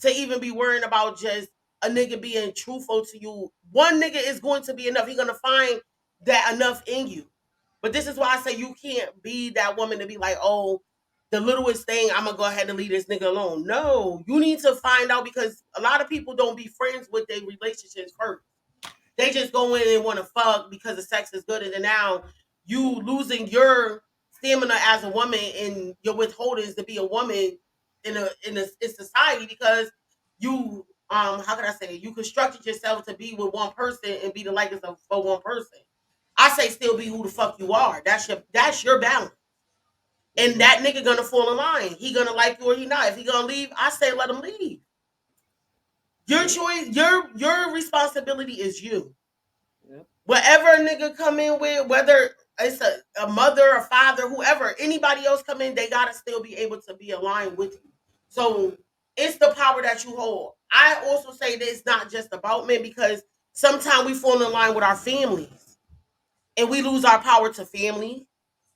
to even be worrying about just a nigga being truthful to you. One nigga is going to be enough. He's gonna find that enough in you. But this is why I say you can't be that woman to be like, oh, the littlest thing, I'm gonna go ahead and leave this nigga alone. No, you need to find out because a lot of people don't be friends with their relationships first. They just go in and want to fuck because the sex is good, and then now you losing your stamina as a woman and your withholdings to be a woman in society because you how can I say it? You constructed yourself to be with one person and be the likeness of for one person. I say still be who the fuck you are. That's your balance. And that nigga gonna fall in line. He gonna like you or he not. If he gonna leave, I say let him leave. Your choice, your responsibility is you. Yep. Whatever a nigga come in with, whether it's a mother, a father, whoever, anybody else come in, they gotta still be able to be aligned with you. So it's the power that you hold. I also say that it's not just about men because sometimes we fall in line with our families and we lose our power to family.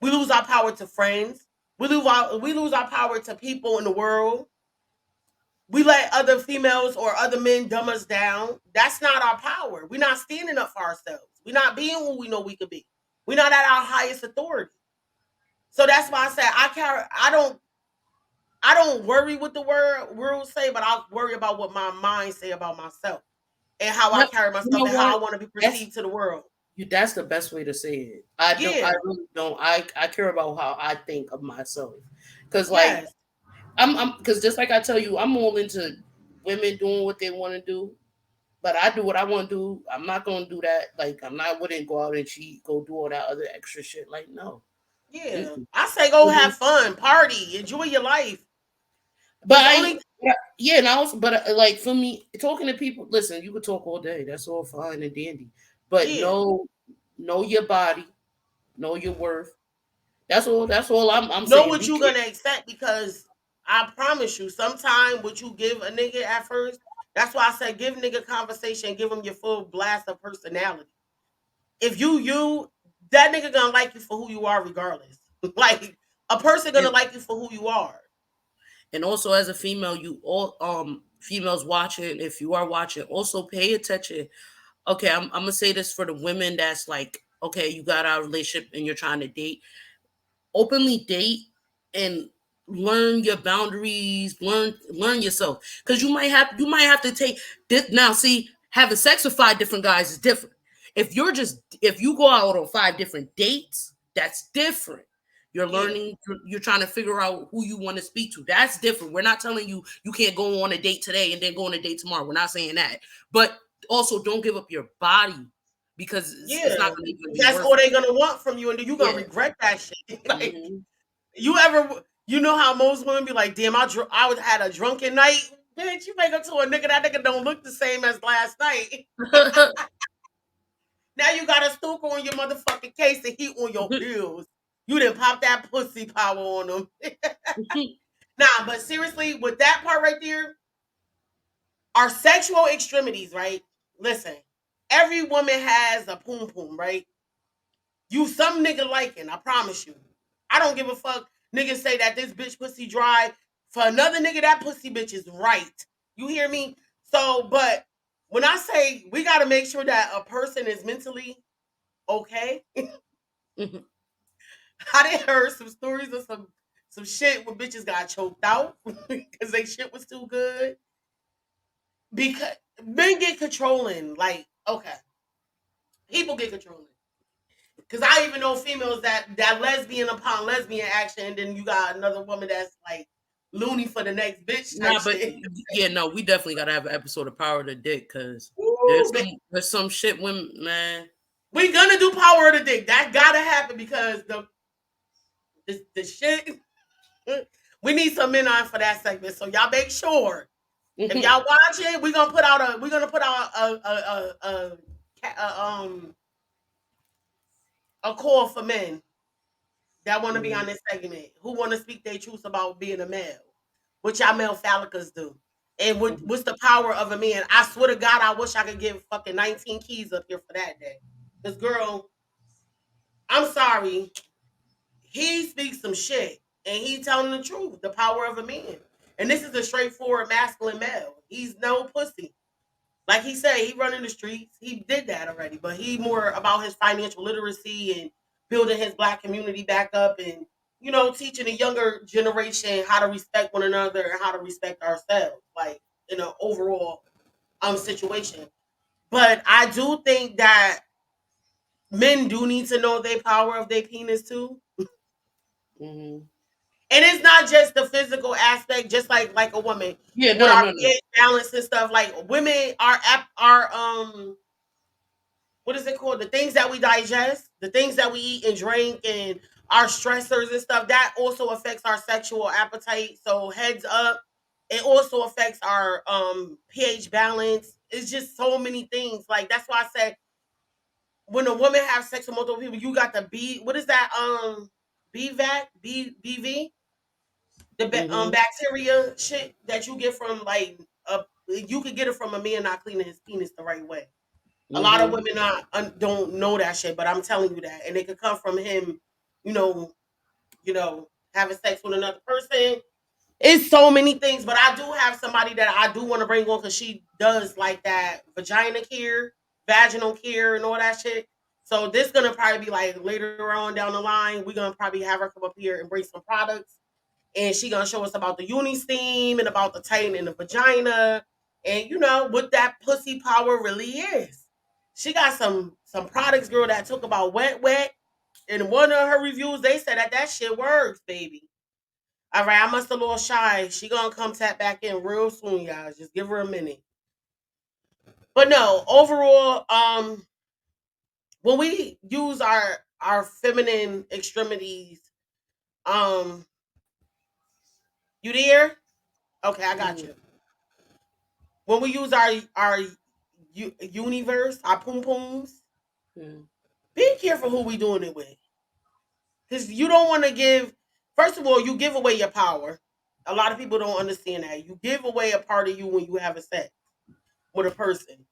We lose our power to friends. We lose our power to people in the world. We let other females or other men dumb us down. That's not our power. We're not standing up for ourselves. We're not being who we know we could be. We're not at our highest authority. So that's why I say I don't worry what the world say, but I worry about what my mind say about myself and how I Yep. carry You myself know and how what? I want to be That's perceived to the world. that's the best way to say it. I don't. Yeah. I really don't. I care about how I think of myself, because like Yes. I'm because just like I tell you, I'm all into women doing what they want to do, but I do what I want to do. I'm not gonna do that. Like wouldn't go out and cheat, go do all that other extra shit. Like no. Yeah. Mm-mm. I say go have fun, party, enjoy your life. But But the only yeah, and I also, but like for me, talking to people, listen, you could talk all day. That's all fine and dandy, but yeah. know your body, know your worth. That's all. That's all I'm Know saying. what Be you're clear. gonna accept because I promise you, sometime what you give a nigga at first, that's why I said give nigga conversation, give him your full blast of personality. If you that nigga gonna like you for who you are regardless. Like a person gonna And like you for who you are. and also as a female, you all females watching, if you are watching, also pay attention. Okay, I'm gonna say this for the women that's like, okay, you got our relationship and you're trying to date. Openly date and learn your boundaries, learn yourself, because you might have to take this. Now see, having sex with 5 different guys is different. If you go out on 5 different dates, that's different. You're Yeah. learning, you're trying to figure out who you want to speak to. That's different. We're not telling you you can't go on a date today and then go on a date tomorrow. We're not saying that. But also don't give up your body, because it's not Yeah. going to even be That's worth all they gonna want from you, and then you it. gonna regret that shit. Like Yeah. you know how most women be like, damn, I was had a drunken night. Bitch, you make up to a nigga, that nigga don't look the same as last night. Mhm. Now you got a stalker on your motherfucking case and he on your pills. You didn't pop that pussy power on him. Nah, but seriously, with that part right there, our sexual extremities, right? Listen, every woman has a poom poom, right? You some nigga liking, I promise you. I don't give a fuck. Niggas say that this bitch pussy dry. For another nigga, that pussy bitch is right. You hear me? So, but when I say we gotta make sure that a person is mentally okay, Mhm. I done heard some stories of some shit where bitches got choked out because they shit was too good. Because men get controlling, like okay, people get controlling. Because I even know females that lesbian upon lesbian action, and then you got another woman that's like loony for the next bitch type Nah, but shit. yeah, no, we definitely gotta have an episode of Power of the Dick because Ooh, there's some shit when man. we gonna do Power of the Dick. That gotta happen because the shit. We need some men on for that segment. So y'all make sure if y'all watch it, we're gonna put out a call for men that want to be on this segment who want to speak their truth about being a male, what y'all male phallicas do, and what's the power of a man. I swear to God, I wish I could give fucking 19 keys up here for that day. This girl, I'm sorry, he speaks some shit and he telling the truth, the power of a man. And this is a straightforward masculine male. He's no pussy. Like he said, he running the streets. He did that already, but he more about his financial literacy and building his black community back up and, you know, teaching the younger generation how to respect one another and how to respect ourselves, like in an overall situation. But I do think that men do need to know their power of their penis too. And it's not just the physical aspect, just like a woman. Yeah, With our no. pH balance and stuff, like women are what is it called? The things that we digest, the things that we eat and drink, and our stressors and stuff, that also affects our sexual appetite. So heads up. It also affects our pH balance. It's just so many things. Like that's why I said when a woman has sex with multiple people, you got the B. What is that? BV, the bacteria shit that you get from like you could get it from a man not cleaning his penis the right way. A lot of women don't know that shit, but I'm telling you that, and it could come from him, you know, having sex with another person. It's so many things, but I do have somebody that I do want to bring on because she does like that vagina care, vaginal care, and all that shit. So this gonna probably be like later on down the line. We're gonna probably have her come up here and bring some products, and she gonna show us about the uni steam and about the tightening the vagina, and you know what that pussy power really is. She got some products, girl, that talk about wet. In one of her reviews, they said that shit works, baby. All right, I must a little shy. She gonna come tap back in real soon, y'all. Just give her a minute. But no, overall, when we use our feminine extremities, um, you there? Okay, I got you. When we use our universe, our poom pooms, be careful who we doing it with, because you don't want to give. First of all, you give away your power. A lot of people don't understand that you give away a part of you when you have a sex with a person.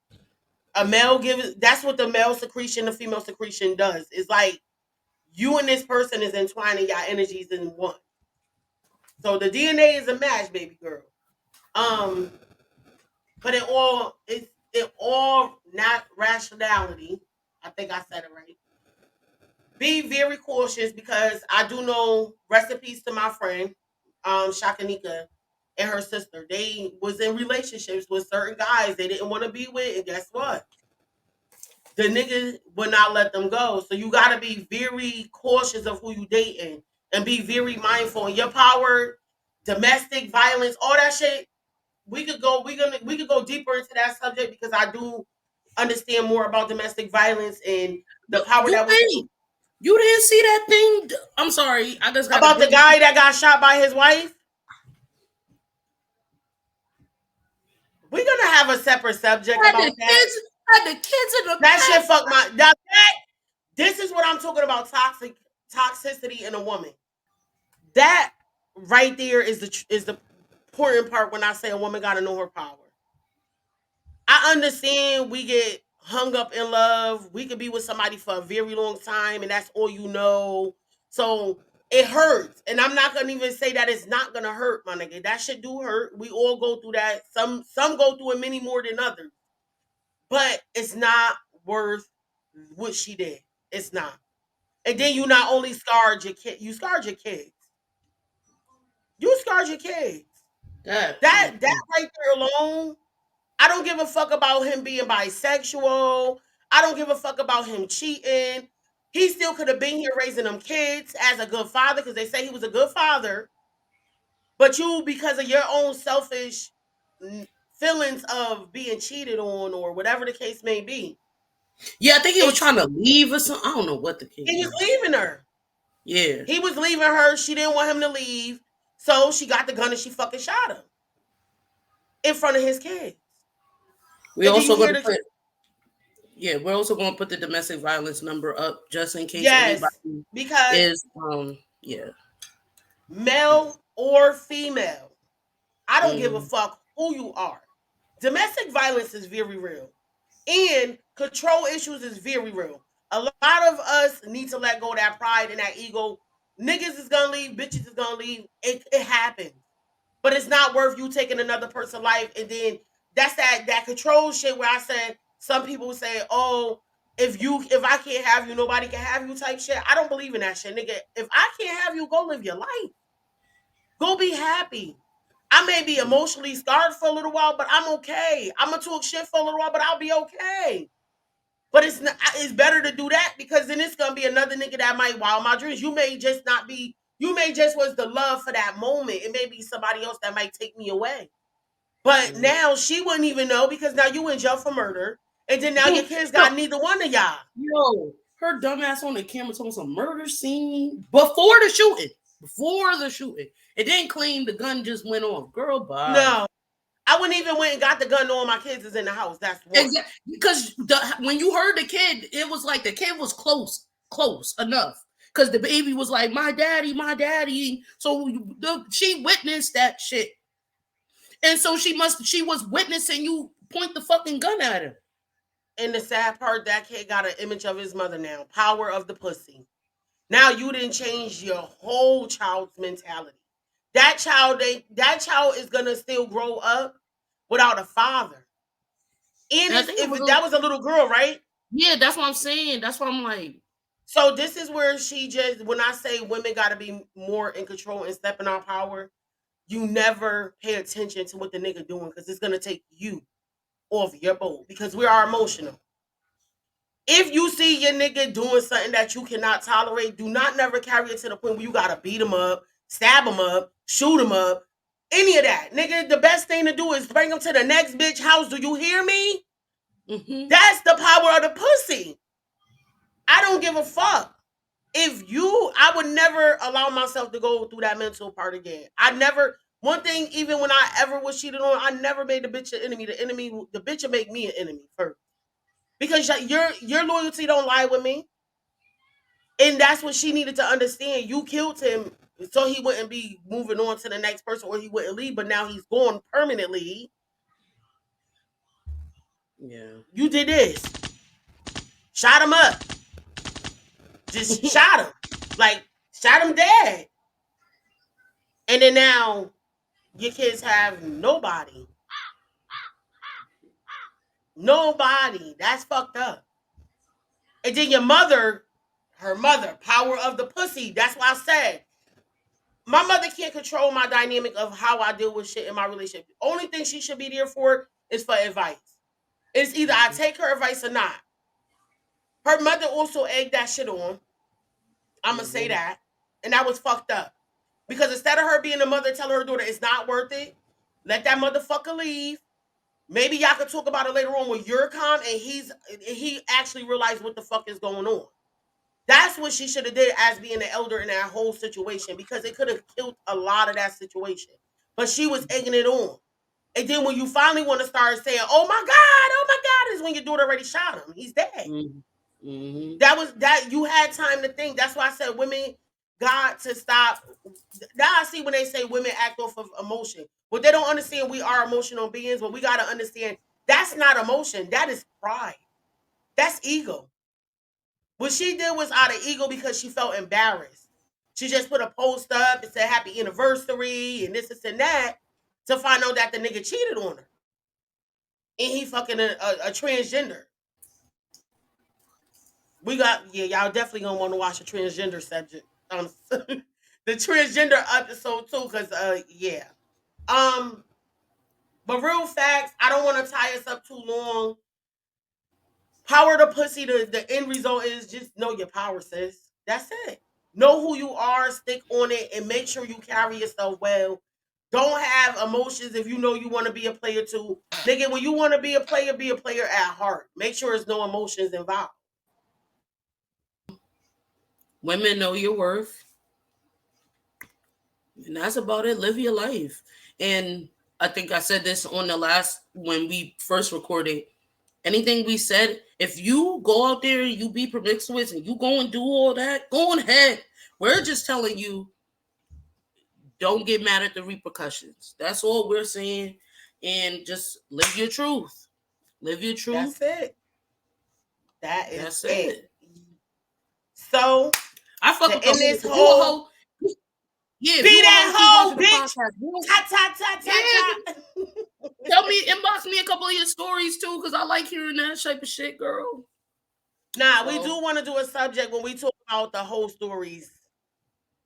A male gives. That's what the male secretion, the female secretion does. It's like you and this person is entwining your energies in one. So the DNA is a match, baby girl. But it all not rationality. I think I said it right. Be very cautious because I do know recipes to my friend, Shakanika and her sister. They was in relationships with certain guys they didn't want to be with, and guess what? The nigga would not let them go. So you gotta be very cautious of who you dating and be very mindful. And your power, domestic violence, all that shit. We could go deeper into that subject because I do understand more about domestic violence and the power that we. You didn't see that thing? I'm sorry. I just got about the guy that got shot by his wife. We're gonna have a separate subject about that. The kids in the that shit fuck my that. This is what I'm talking about. Toxicity in a woman. That right there is the important part when I say a woman got to know her power. I understand we get hung up in love. We could be with somebody for a very long time, and that's all you know. So it hurts, and I'm not gonna even say that it's not gonna hurt, my nigga. That shit do hurt. We all go through that. Some go through it many more than others, but it's not worth what she did. It's not. And then you not only scarred your kid, you scarred your kids. You scarred your kids. That right there alone. I don't give a fuck about him being bisexual. I don't give a fuck about him cheating. He still could have been here raising them kids as a good father because they say he was a good father. But you, because of your own selfish feelings of being cheated on or whatever the case may be, Yeah, I think he was it's trying to leave or something. I don't know what the case he was was. leaving her. Yeah. He was leaving her. She didn't want him to leave, so she got the gun and she fucking shot him in front of his kids. We And do also you hear going to the? put we're also going to put the domestic violence number up just in case Yes, anybody because is male or female, I don't give a Mm. fuck who you are. Domestic violence is very real, and control issues is very real. A lot of us need to let go of that pride and that ego. Niggas is gonna leave, bitches is gonna leave. It happens, but it's not worth you taking another person's life. And then that's that control shit where I said some people say, "Oh, if I can't have you, nobody can have you," type shit. I don't believe in that shit, nigga. If I can't have you, go live your life. Go be happy. I may be emotionally scarred for a little while, but I'm okay. I'm gonna talk shit for a little while, but I'll be okay. But it's better to do that because then it's gonna be another nigga that might wild my dreams. You may just not be. You may just was the love for that moment. It may be somebody else that might take me away. But now she wouldn't even know because now you in jail for murder, and then now your kids got neither one of y'all. Yo, her dumbass on the camera told some murder scene before the shooting. Before the shooting. It didn't claim the gun just went off. Girl, bye. No, I wouldn't even went and got the gun knowing my kids is in the house. That's one. Exactly. Because when you heard the kid, it was like the kid was close enough. Because the baby was like, my daddy. So she witnessed that shit. And so she was witnessing you point the fucking gun at her. And the sad part, that kid got an image of his mother now. Power of the pussy. Now you didn't change your whole child's mentality. That child is gonna still grow up without a father. And if that was a little girl, right? Yeah, that's what I'm saying. That's what I'm like. So this is where when I say women gotta be more in control and step in our power, you never pay attention to what the nigga doing because it's gonna take you off your boat because we are emotional. If you see your nigga doing something that you cannot tolerate, do not never carry it to the point where you gotta beat him up, stab him up, shoot him up, any of that. Nigga, the best thing to do is bring him to the next bitch house. Do you hear me? Mm-hmm. That's the power of the pussy. I don't give a fuck. I would never allow myself to go through that mental part again. One thing, even when I ever was cheated on, I never made the bitch an enemy. The bitch will make me an enemy first. Because your loyalty don't lie with me. And that's what she needed to understand. You killed him so he wouldn't be moving on to the next person or he wouldn't leave, but now he's gone permanently. Yeah. You did this. Shot him up. Just shot him. Like, shot him dead. And then now your kids have nobody. Nobody. That's fucked up. And then your mother, her mother, power of the pussy. That's why I said my mother can't control my dynamic of how I deal with shit in my relationship. The only thing she should be there for is for advice. It's either I take her advice or not. Her mother also egged that shit on. I'm going to say that. And that was fucked up. Because instead of her being a mother telling her daughter it's not worth it, let that motherfucker leave. Maybe y'all could talk about it later on when you're calm and he actually realized what the fuck is going on. That's what she should have did as being the elder in that whole situation because it could have killed a lot of that situation. But she was egging it on. And then when you finally want to start saying, oh my God, is when your daughter already shot him. He's dead. Mm-hmm. That you had time to think. That's why I said women got to stop. Now I see when they say women act off of emotion. What they don't understand, we are emotional beings, but we got to understand that's not emotion. That is pride. That's ego. What she did was out of ego because she felt embarrassed. She just put a post up and said happy anniversary and this and that to find out that the nigga cheated on her. And he fucking a transgender. Y'all definitely gonna want to watch a transgender subject. The transgender episode too, because but real facts, I don't want to tie us up too long. Power the pussy, the end result is just know your power, sis. That's it. Know who you are, stick on it, and make sure you carry yourself well. Don't have emotions if you know you want to be a player too. Nigga, when you want to be a player at heart. Make sure there's no emotions involved. Women know your worth. And that's about it. Live your life. And I think I said this on the last, when we first recorded. Anything we said, if you go out there and you be promiscuous and you go and do all that, go on ahead. We're just telling you, don't get mad at the repercussions. That's all we're saying. And just live your truth. Live your truth. That's it. That's it. it. So I fuck with in this whole yeah, be that hoe, bitch. Ta. Tell me, inbox me a couple of your stories too, because I like hearing that type of shit, girl. Nah, we do want to do a subject when we talk about the whole stories,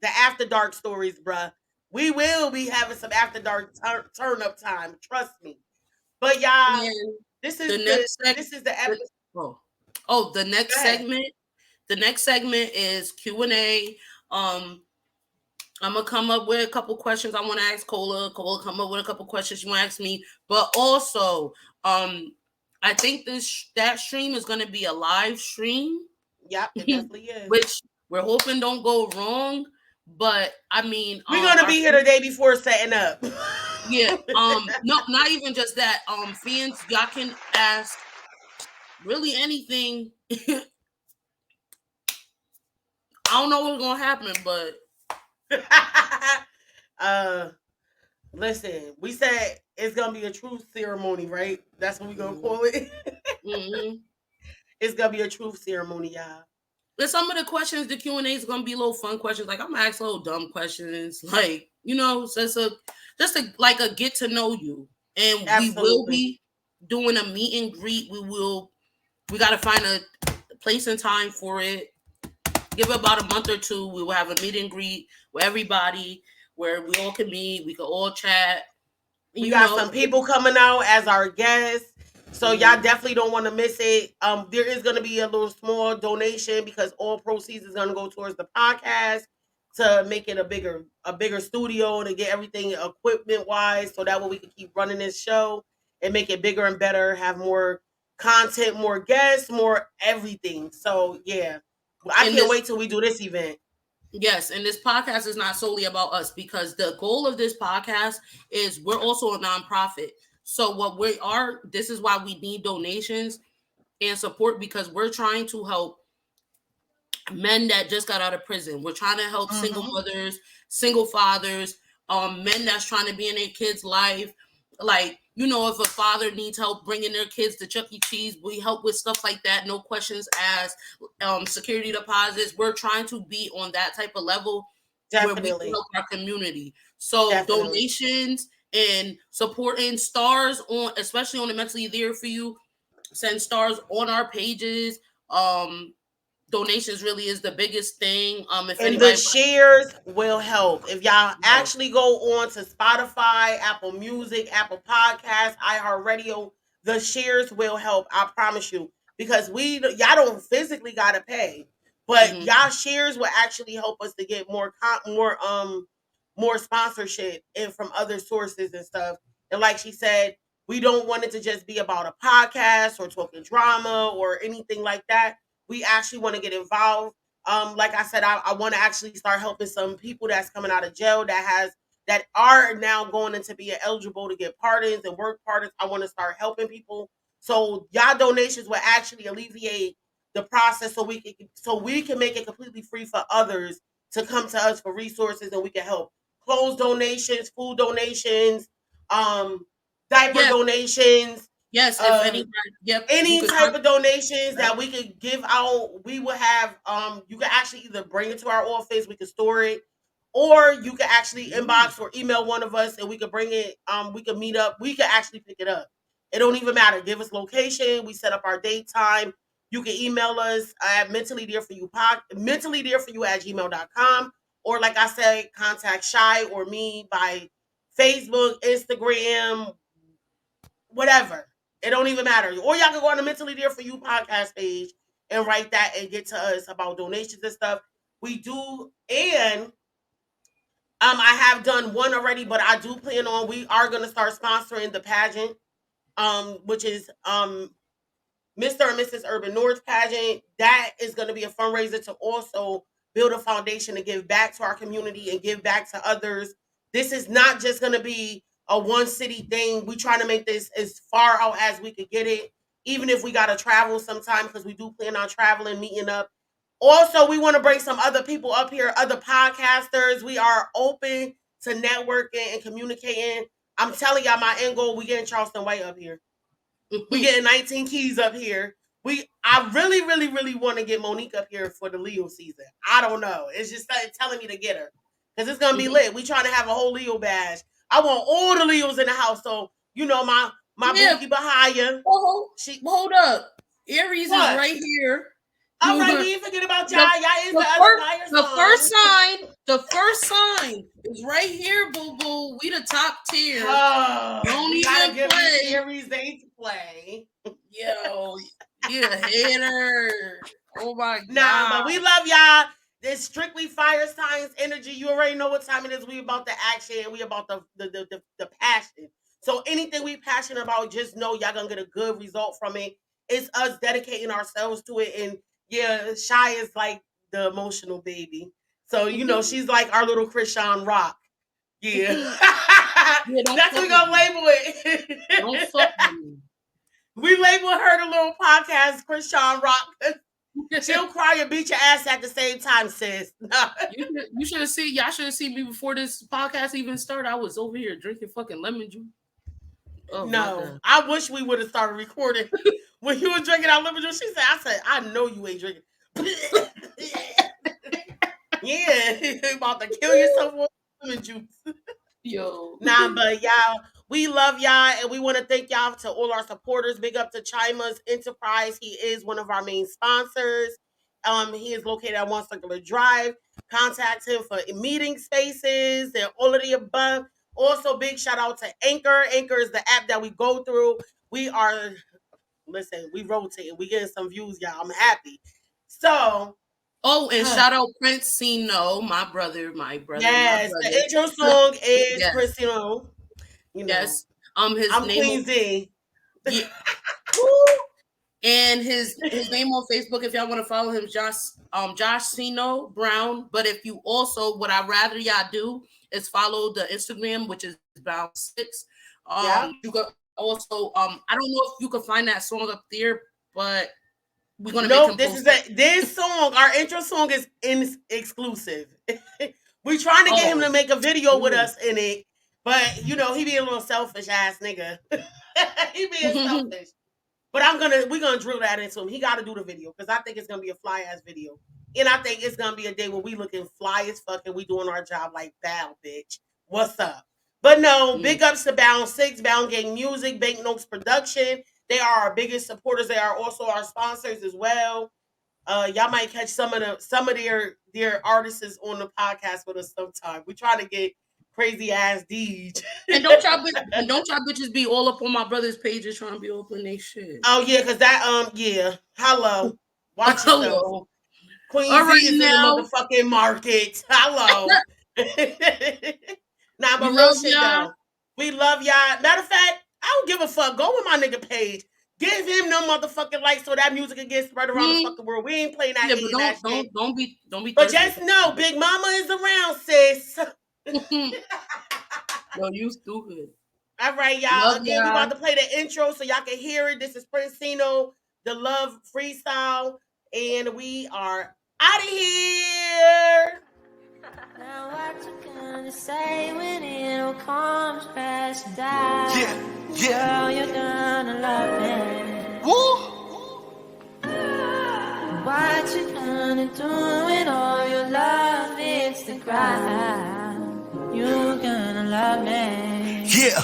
the after dark stories, bruh. We will be having some after dark turn up time. Trust me. But y'all, this is the episode. The next segment. The next segment is Q&A. I'm gonna come up with a couple questions I want to ask Cola. Cola come up with a couple questions you want to ask me. But also, I think that stream is gonna be a live stream. Yep, it definitely is. Which we're hoping don't go wrong. But I mean, we're gonna be here the day before setting up. Yeah. No, not even just that. Fans, y'all can ask really anything. I don't know what's gonna happen, but listen, we said it's gonna be a truth ceremony, right? That's what we're gonna call it. It's gonna be a truth ceremony, y'all. And some of the questions, the Q&A is gonna be little fun questions. Like I'm gonna ask little dumb questions, like just a get to know you. And we will be doing a meet and greet. We gotta find a place and time for it. Give it about a month or two. We will have a meet and greet with everybody where we all can meet. We can all chat. We got some people coming out as our guests. So y'all definitely don't want to miss it. There is going to be a little small donation because all proceeds is going to go towards the podcast to make it a bigger studio to get everything equipment wise. So that way we can keep running this show and make it bigger and better, have more content, more guests, more everything. So yeah. I can't wait till we do this event. Yes, and this podcast is not solely about us because the goal of this podcast is we're also a nonprofit. So this is why we need donations and support because we're trying to help men that just got out of prison. We're trying to help single mothers, single fathers, men that's trying to be in their kids' life. Like, if a father needs help bringing their kids to Chuck E. Cheese, we help with stuff like that. No questions asked. Security deposits. We're trying to be on that type of level where we can help our community. So donations and supporting stars especially on the Mentally There For You, send stars on our pages. Donations really is the biggest thing. The shares will help. If y'all actually go on to Spotify, Apple Music, Apple Podcasts, iHeartRadio, the shares will help. I promise you. Because y'all don't physically gotta pay, but y'all shares will actually help us to get more sponsorship and from other sources and stuff. And like she said, we don't want it to just be about a podcast or talking drama or anything like that. We actually want to get involved. Like I said, I want to actually start helping some people that's coming out of jail that are now going into being eligible to get pardons and work pardons. I want to start helping people. So y'all donations will actually alleviate the process so we can make it completely free for others to come to us for resources and we can help. Clothes donations, food donations, diaper donations. Yes, any type of donations that we could give out, we will have. You can actually either bring it to our office, we can store it, or you can actually inbox or email one of us, and we could bring it. We could meet up. We could actually pick it up. It don't even matter. Give us location. We set up our date time. You can email us at mentallythereforyou@gmail.com, or like I said, contact Shy or me by Facebook, Instagram, whatever. It don't even matter. Or y'all can go on the Mentally There For You podcast page and write that and get to us about donations and stuff. We do, and I have done one already, but I do plan on. We are gonna start sponsoring the pageant, which is Mr. and Mrs. Urban North pageant. That is going to be a fundraiser to also build a foundation to give back to our community and give back to others. This is not just going to be a one city thing. We trying to make this as far out as we could get it, even if we got to travel sometime, because we do plan on traveling, meeting up. Also, we want to bring some other people up here, other podcasters. We are open to networking and communicating. I'm telling y'all, my end goal, we getting Charleston White up here. We getting 19 Keys up here. I really, really, really want to get Monique up here for the Leo season. I don't know. It's just telling me to get her because it's gonna be lit. We trying to have a whole Leo bash. I want all the Leos in the house. So you know my Bookie Bahia. Hold up, Aries What? is right here. All right, we ain't forget about y'all. Y'all is the other fire sign. The first sign is right here, boo boo. We the top tier. Don't even give play. me Aries they to play. Yo, you a hater. Oh my god. Nah, but we love y'all. This strictly fire signs energy. You already know what time it is. We about the action. We about the passion. So anything we passionate about, just know y'all gonna get a good result from it. It's us dedicating ourselves to it. And yeah, Shy is like the emotional baby. So you know she's like our little Krishan Rock. Yeah. That's what we gonna label it. Don't fuck with me. We label her the little podcast Krishan Rock. She'll cry and beat your ass at the same time, sis. You should have seen. Y'all should have seen me before this podcast even started. I was over here drinking fucking lemon juice. Oh, no, I wish we would have started recording when you were drinking our lemon juice. I said, I know you ain't drinking. Yeah, you about to kill yourself with lemon juice. Yo, nah, but y'all, we love y'all, and we want to thank y'all to all our supporters. Big up to Chima's Enterprise. He is one of our main sponsors. He is located at One Circular Drive. Contact him for meeting spaces and all of the above. Also, big shout out to Anchor. Anchor is the app that we go through. We rotating. We getting some views, y'all. I'm happy. So, and shout out Prince Cino, my brother. Yes, the intro song is Prince Cino. You know, yes. I'm Queen Z. Yeah. And his name on Facebook, if y'all want to follow him, Josh Cino Brown. But if you also, what I'd rather y'all do is follow the Instagram, which is Bounce 6. You could also, I don't know if you can find that song up there, but we're gonna make him this song, our intro song is exclusive. We trying to get him to make a video with us in it, but you know, he be a little selfish ass nigga. He being selfish. But we're gonna drill that into him. He gotta do the video because I think it's gonna be a fly ass video. And I think it's gonna be a day where we looking fly as fuck and we doing our job like bow, bitch. What's up? But no, big ups to Bound 6, Bound Gang Music, Banknotes Production. They are our biggest supporters. They are also our sponsors as well. Y'all might catch some of their artists on the podcast with us sometime. We try to get crazy ass DJ. And don't y'all bitches be all up on my brother's pages trying to be open they shit. Oh yeah, because that hello. Watch yourself. Queen Z is in the motherfucking market. Hello. Nah, but real shit though. We love y'all. Matter of fact, I don't give a fuck. Go with my nigga page. Give him no motherfucking likes so that music can get spread around the fucking world. We ain't playing that. Yeah, but don't be. But just know, Big Mama is around, sis. No, you stupid. All right, y'all. Again, we about to play the intro so y'all can hear it. This is Prince Cino, the Love Freestyle, and we are out of here. Now what you gonna say when it all comes crashing down? Yeah. Girl, you're gonna love me. Woo! What you gonna do when all your love hits the ground? You're gonna love me. Yeah.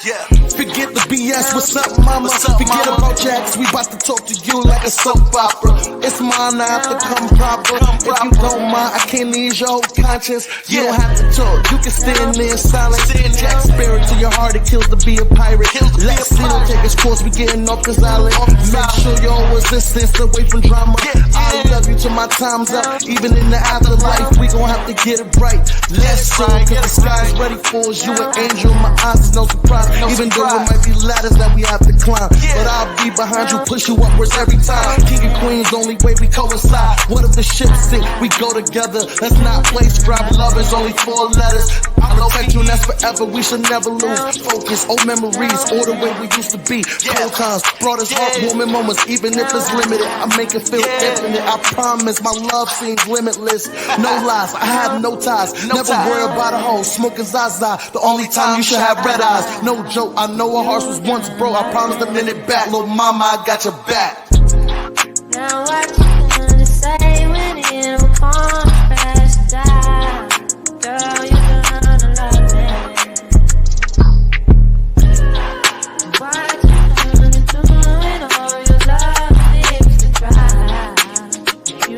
Yeah. Forget the BS, what's up, mama? Forget about checks, we bout to talk to you like a soap opera. It's mine, I have to come proper. If you don't mind, I can't ease your whole conscience. You don't have to talk, you can stand there in silence. Jack Spirit to your heart, it kills to be a pirate. Let's see, don't take his course, we getting off this island. Make sure your resistance away from drama. I love you till my time's up, even in the afterlife, we gon' have to get it right. Let's go, cause the sky's ready for us. You an angel, my eyes is no surprise. Even though it might be ladders that we have to climb, but I'll be behind you, push you upwards every time. King and Queen's only way we coincide. What if the ship sink? We go together. Let's not play Scrap. Love is only 4 letters. I'll protect you and that's forever. We should never lose focus. Old memories, all the way we used to be. Cold times brought us heartwarming moments, even if it's limited. I make it feel infinite. I promise my love seems limitless. No lies, I have no ties. Never worry about a hoe, smoking Zaza. The only time you should have red eyes. No joke, I know a horse was once broke. I promised a minute back. Little mama, I got your back. Now what you gonna say when it will come crash down? Girl, you're gonna love it. What you gonna do when all your love is to try? You